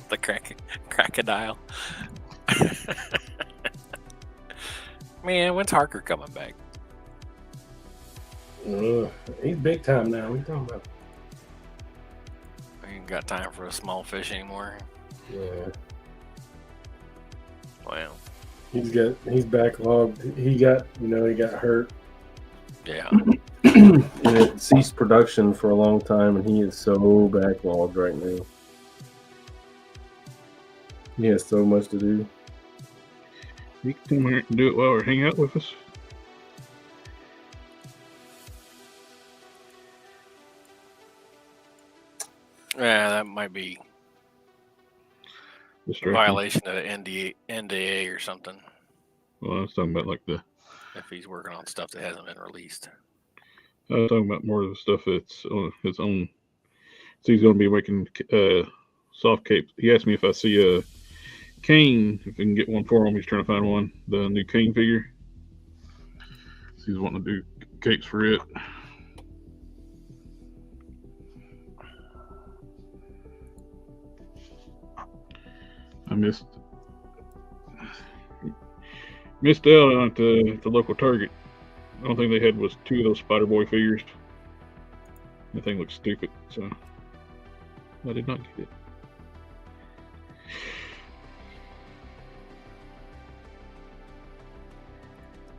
The crocodile. Man, when's Harker coming back? He's big time now. What are you talking about? I ain't got time for a small fish anymore. Yeah. Well, He's backlogged. He got hurt. yeah. And it ceased production for a long time, and he is so backlogged right now. He has so much to do. You can come here and do it while we're hanging out with us. Yeah, that might be a Distracting. violation of the NDA or something. Well, I was talking about like if he's working on stuff that hasn't been released. I was talking about more of the stuff that's on his own. So he's going to be making soft capes. He asked me if I see a Kane, if we can get one for him. He's trying to find one, the new Kane figure. So he's wanting to do capes for it. I missed out at the local Target. The only thing they had was 2 of those Spider Boy figures. The thing looks stupid, so I did not get it.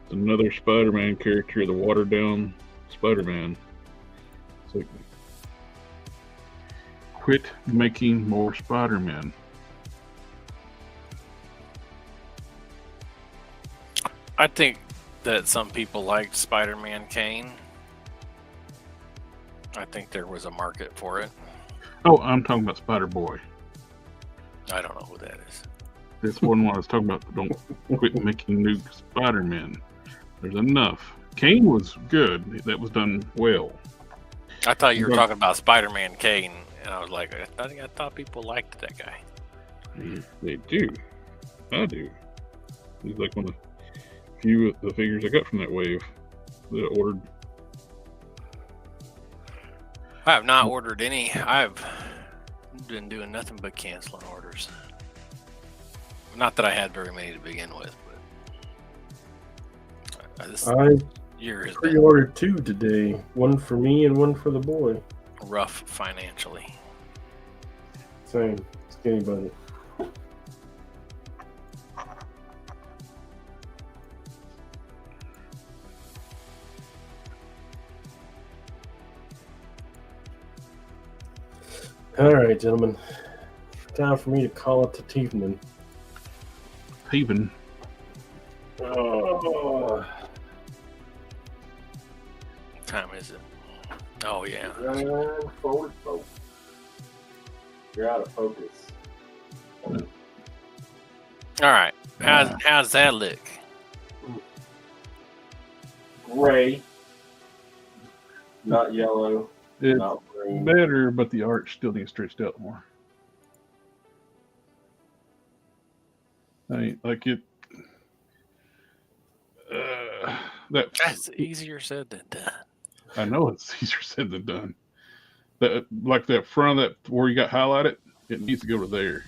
It's another Spider-Man character, the watered down Spider-Man. It's like, quit making more Spider-Man. I think that some people liked Spider-Man Kane. I think there was a market for it. Oh, I'm talking about Spider-Boy. I don't know who that is. That's one I was talking about. Don't quit making new Spider-Man. There's enough. Kane was good. That was done well. I thought you were talking about Spider-Man Kane, and I was like, I thought people liked that guy. They do. I do. He's like one of the few of the figures I got from that wave that I ordered. I have not ordered any. I've been doing nothing but canceling orders. Not that I had very many to begin with, but this year has been pre-ordered 2 today. One for me and one for the boy. rough financially. Same. Skinny buddy. All right, gentlemen. Time for me to call it to evening. Haven. Oh. What time is it? Oh yeah. Forward focus. You're out of focus. All right. How's that look? Gray. Not yellow. It's Not green. better, but the art still needs stretched out more. I mean, like it. That's easier said than done. I know it's easier said than done. That, like that front of that where you got highlighted, it needs to go to there.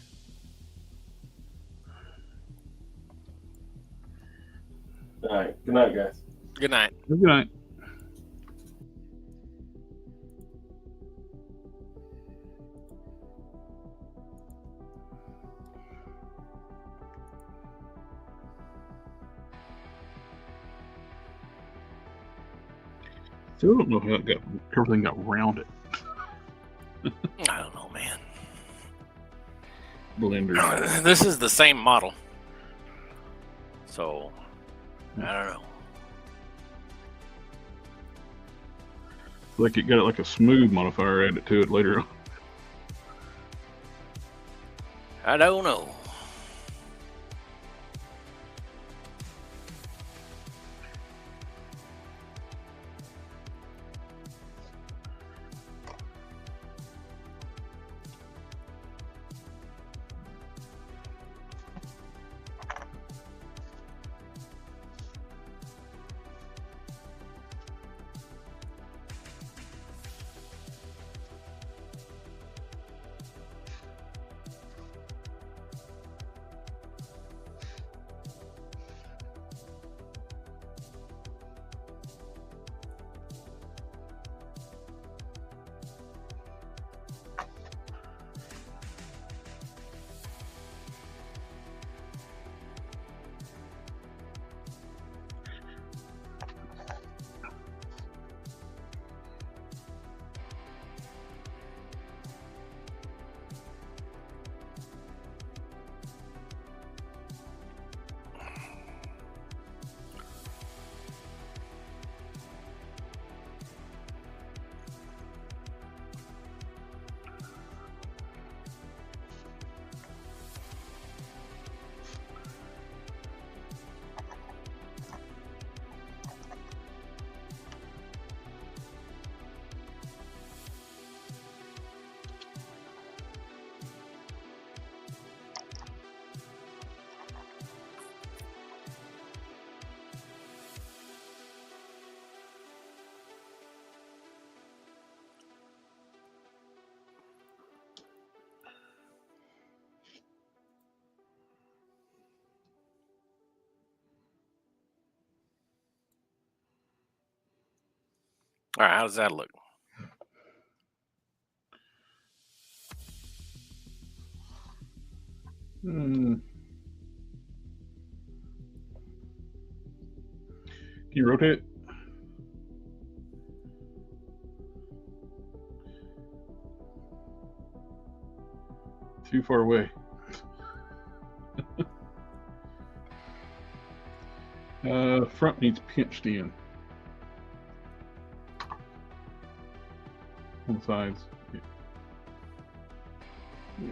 All right. Good night, guys. Good night. Good night. Still don't know how everything got rounded. I don't know, man. Blender. This is the same model. So, I don't know. Like it got like a smooth modifier added to it later on. I don't know. All right, how does that look? Can you rotate it? Too far away. Front needs pinched in on the sides. Yeah. Yeah.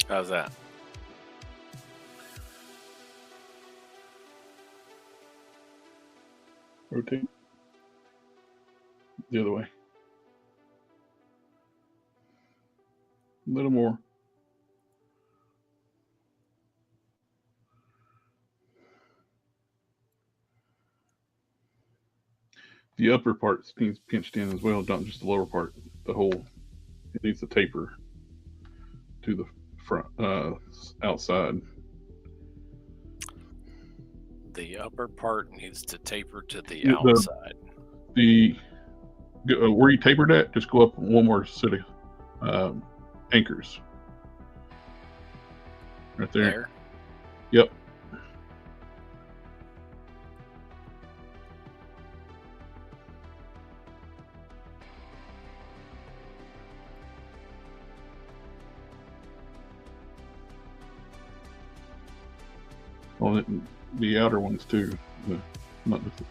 How's that? Rotate the other way. A little more. The upper part needs pinched in as well, not just the lower part. The whole, it needs to taper to the front, outside. The upper part needs to taper to the Yeah, outside. Where you tapered at, just go up one more set of anchors. Right there. Yep. Well, the outer ones too, not just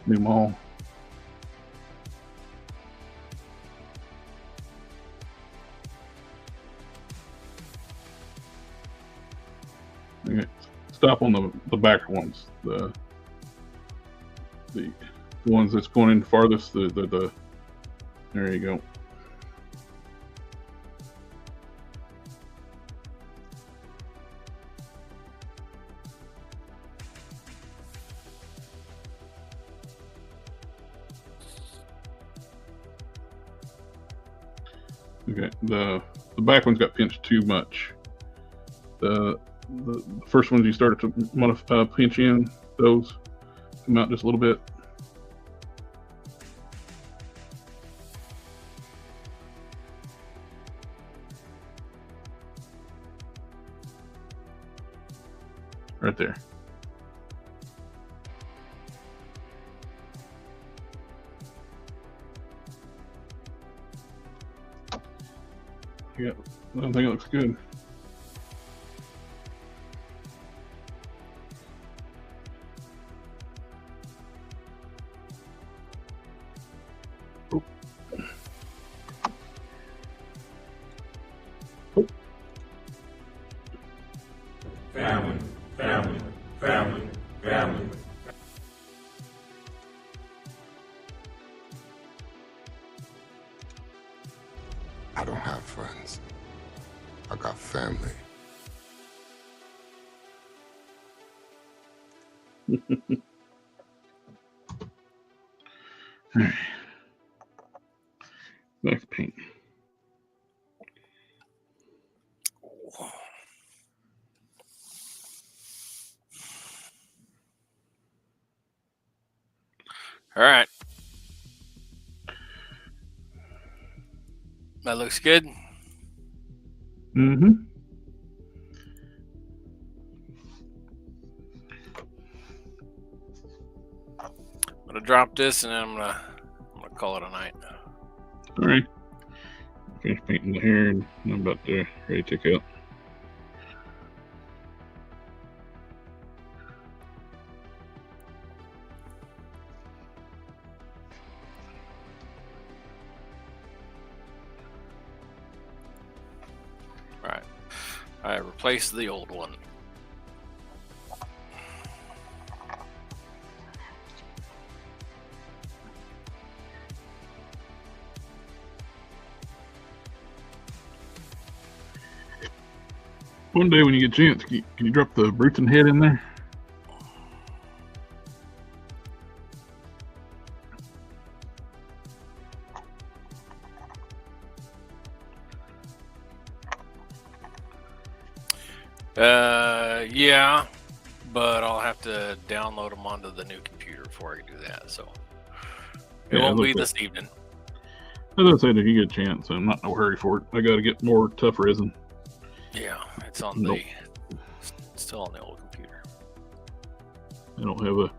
them all. Okay. Stop on the back ones, the ones that's going in farthest. The there you go. Okay, the back ones got pinched too much. The first ones you started to pinch in, those come out just a little bit. Right there. Yeah, I don't think it looks good. Oh. Oh. Family, family, family, family. Alright. Back to paint. All right. That looks good. Mm-hmm. I'm gonna drop this and then I'm gonna call it a night. All right. Finish painting the hair, and I'm about to ready to take out. All right. I replaced the old one. One day when you get a chance, can you drop the Bruton head in there? Yeah, but I'll have to download them onto the new computer before I can do that. So it Yeah, won't be look, this evening. As I said, if you get a chance, I'm not in no hurry for it. I got to get more tough resin. Yeah, it's on Nope. still on the old computer. I don't have a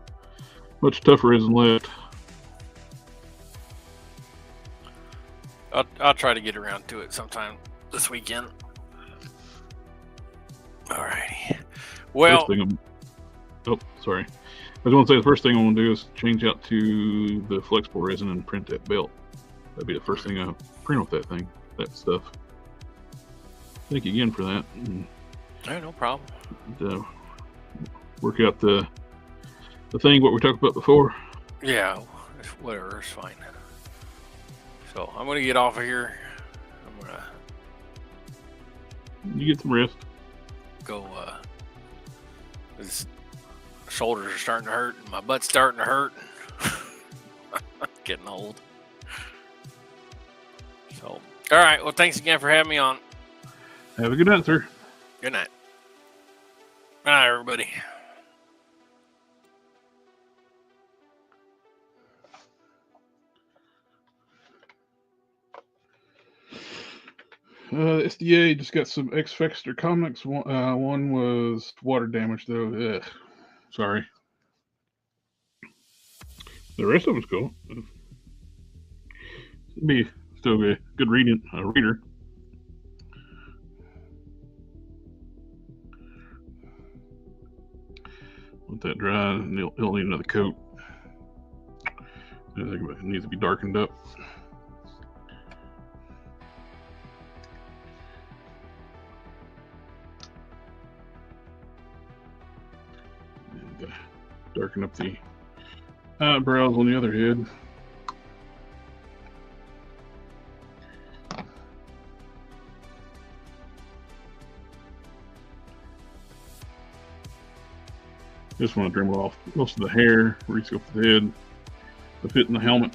much tough resin left. I'll try to get around to it sometime this weekend. Alrighty. Well, Sorry. I was going to say the first thing I want to do is change out to the flexible resin and print that belt. That'd be the first thing I print with that thing, that stuff. Thank you again for that. And, no problem. work out the thing what we talked about before. Yeah, whatever, it's fine. So I'm gonna get off of here. I'm gonna You get some rest. go. His shoulders are starting to hurt, and my butt's starting to hurt. Getting old. So, all right. Well, thanks again for having me on. Have a good night, sir. Good night. Good night, everybody. SDA just got some X Factor comics. One was water damage, though. Ugh. Sorry. The rest of them's cool. It'll be still a good reader. Let that dry, and it'll need another coat. I think it needs to be darkened up. And darken up the eyebrows on the other head. Just want to trim off most of the hair, resculpt the head, the fit in the helmet.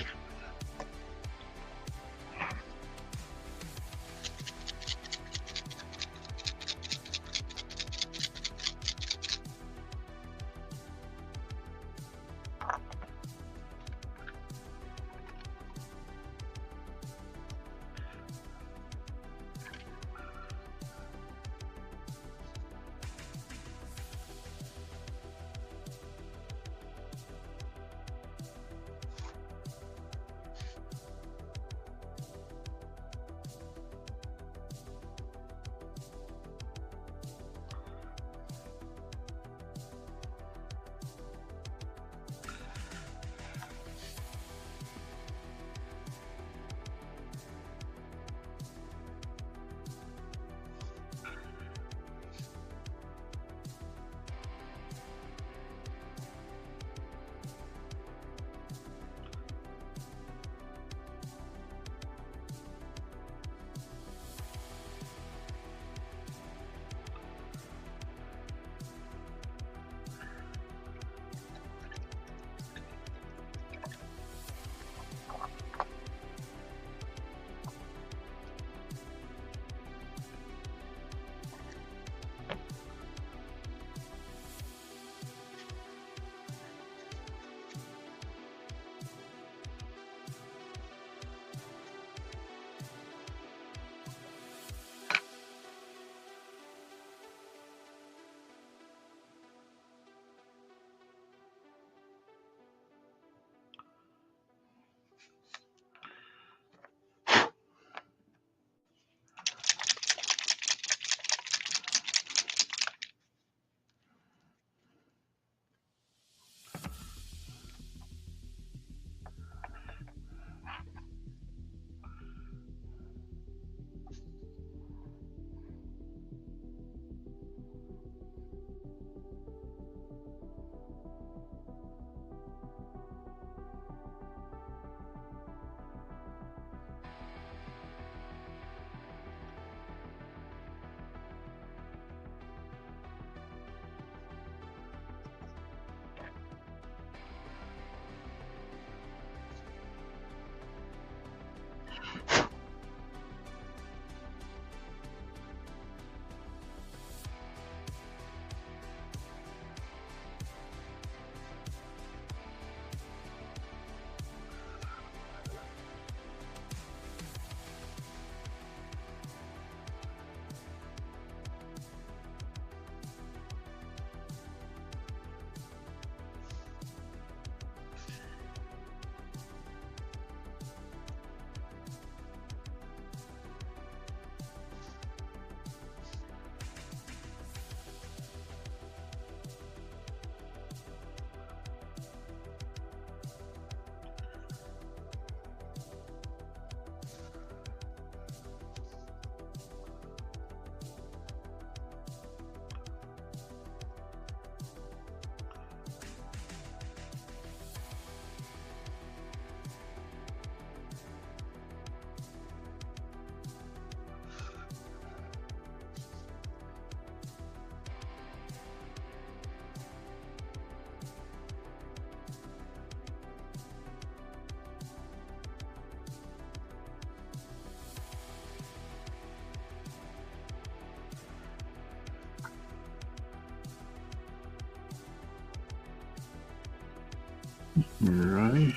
Alright.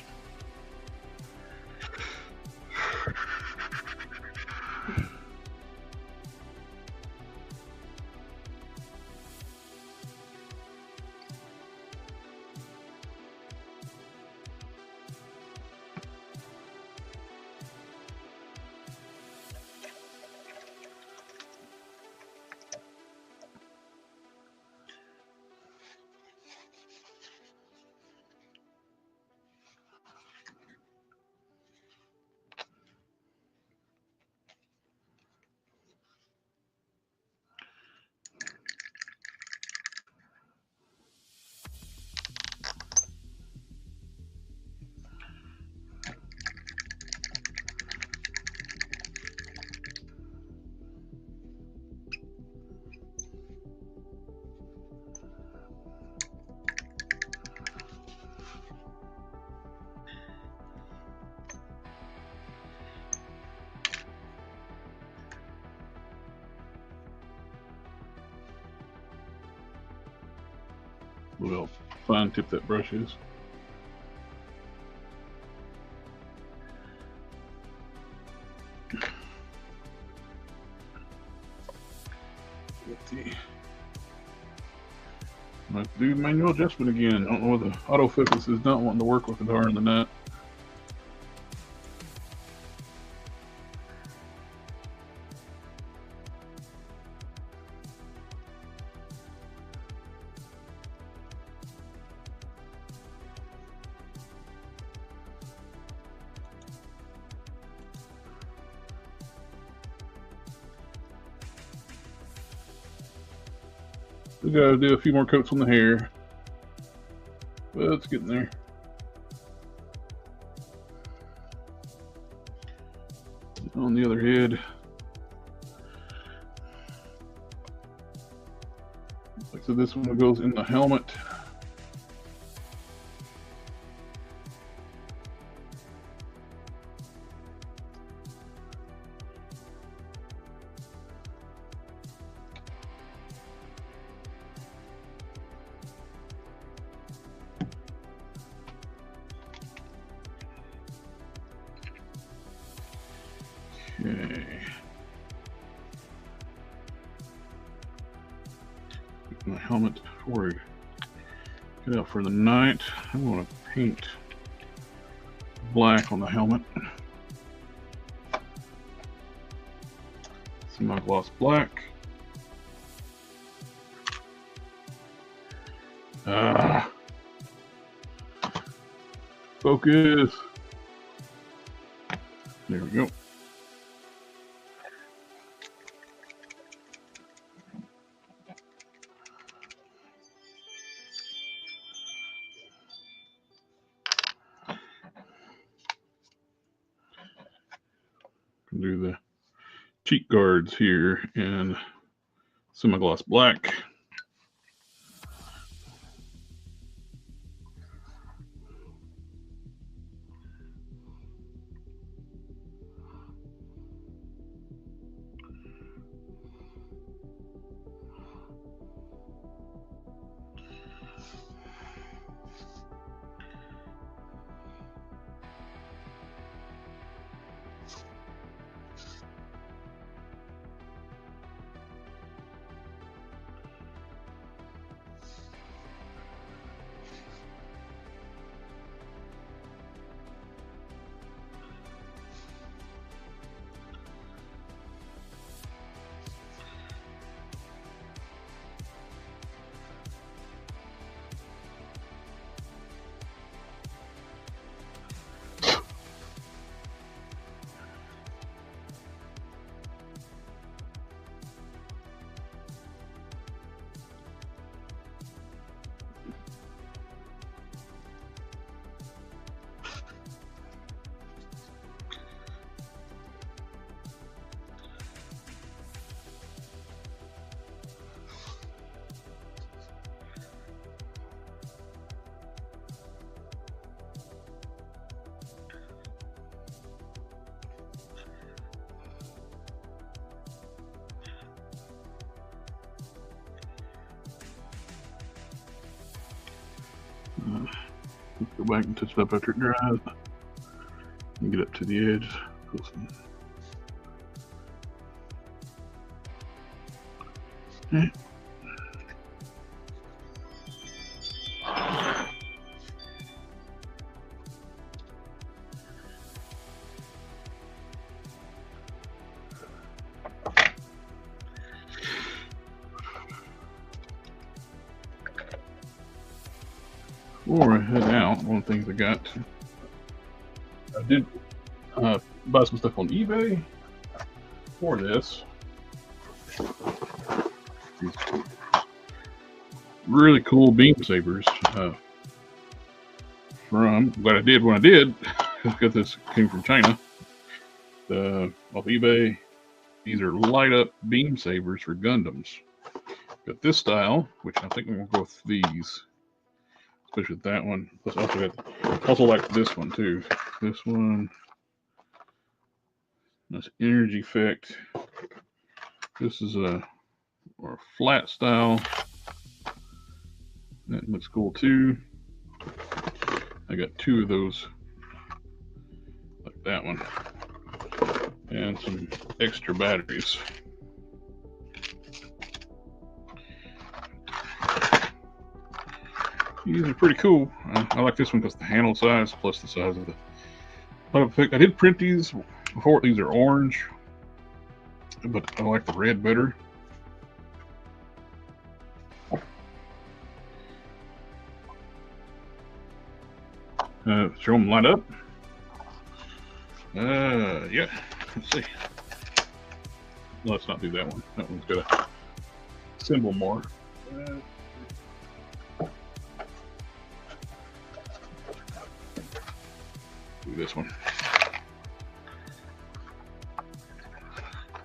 Well, fine tip that brush is. I have to do manual adjustment again. I don't know whether autofocus is not wanting to work with it harder than that. We gotta do a few more coats on the hair, but it's getting there. On the other head, like so, this one goes in the helmet. Okay. My helmet before we get out for the night. I'm going to paint black on the helmet. Semi-gloss black. Focus. There we go. Do the cheek guards here in semi-gloss black. Let's go back and touch it up after it dries. And get up to the edge. Put some. Okay. Before I head out, one of the things I did buy some stuff on eBay for this. These really cool beam savers from what I did when I did. Because this came from China. Off eBay. These are light up beam savers for Gundams. Got this style, which I think I'm gonna go with these. Especially with that one. Plus also like this one too. This one. Nice energy effect. This is a more flat style. That looks cool too. I got two of those. Like that one. And some extra batteries. These are pretty cool. I like this one because the handle size plus the size of the. I did print these before. These are orange, but I like the red better. Show them light up. Yeah. Let's see. Let's not do that one. That one's got a symbol more. Do this one.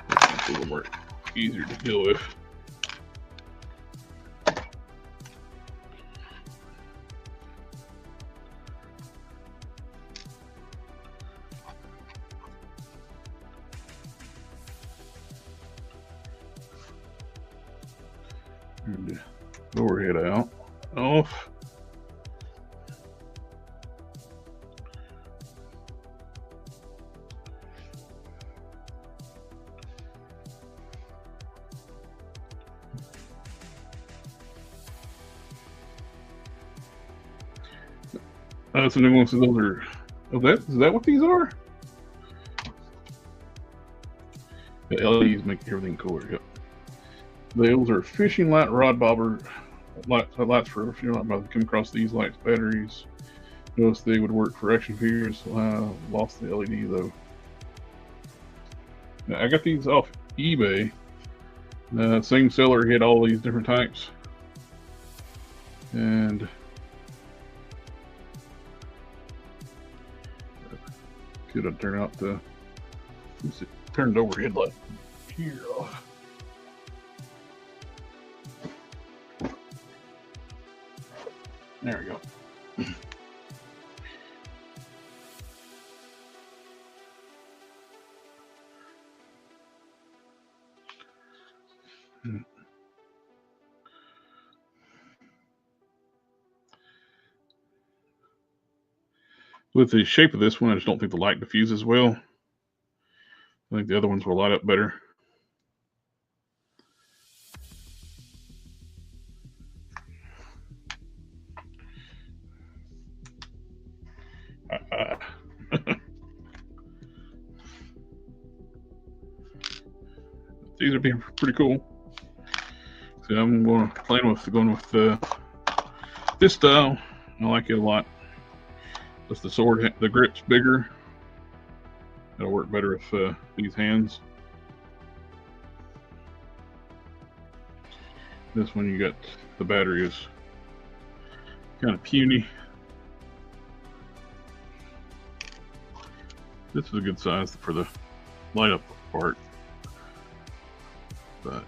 That's a little more easier to deal with. And the overhead out. Off. So no one says those are. Oh, is that what these are? The LEDs make everything cooler. Yep. Those are fishing light rod bobber lights for fishing light bobber. Come across these lights batteries. Notice they would work for action figures. Lost the LED though. Now, I got these off eBay. Same seller had all these different types, and could have turned out to turned over headlight here off. There we go. With the shape of this one, I just don't think the light diffuses well. I think the other ones will light up better. These are being pretty cool. So I'm going to plan with going with this style. I like it a lot. Just the sword, the grip's bigger. It'll work better with these hands. This one, you got the battery is kind of puny. This is a good size for the light up part, but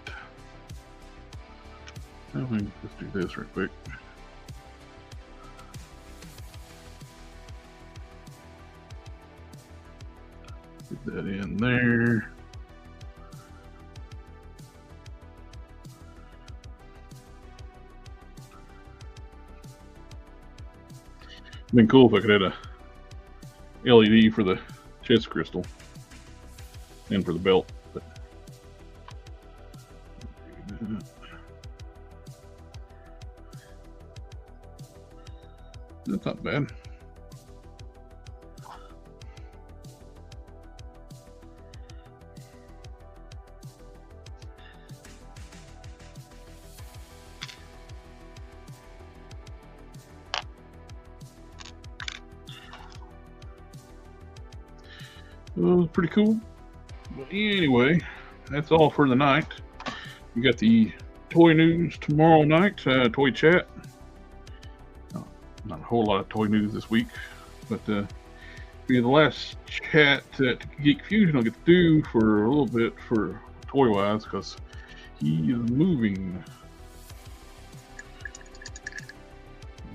I think let's do this real quick. Get that in there. Been cool if I could have a LED for the chest crystal and for the belt. But that's not bad. It was pretty cool. But anyway, that's all for the night. We got the toy news tomorrow night, toy chat. Not a whole lot of toy news this week, but be the last chat that Geek Fusion will get to do for a little bit for toy wise, because he is moving.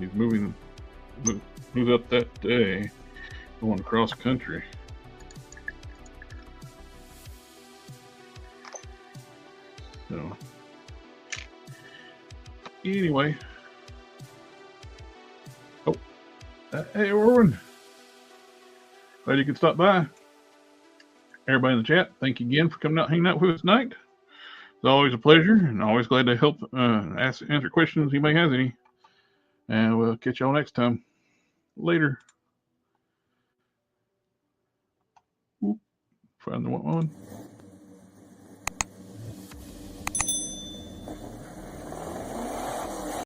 He's moving. Moves up that day, going across country. So, anyway. Oh, hey, Orwin. Glad you could stop by. Everybody in the chat, thank you again for coming out, hanging out with us tonight. It's always a pleasure, and always glad to help answer questions anybody has any. And we'll catch y'all next time. Later. Find the one.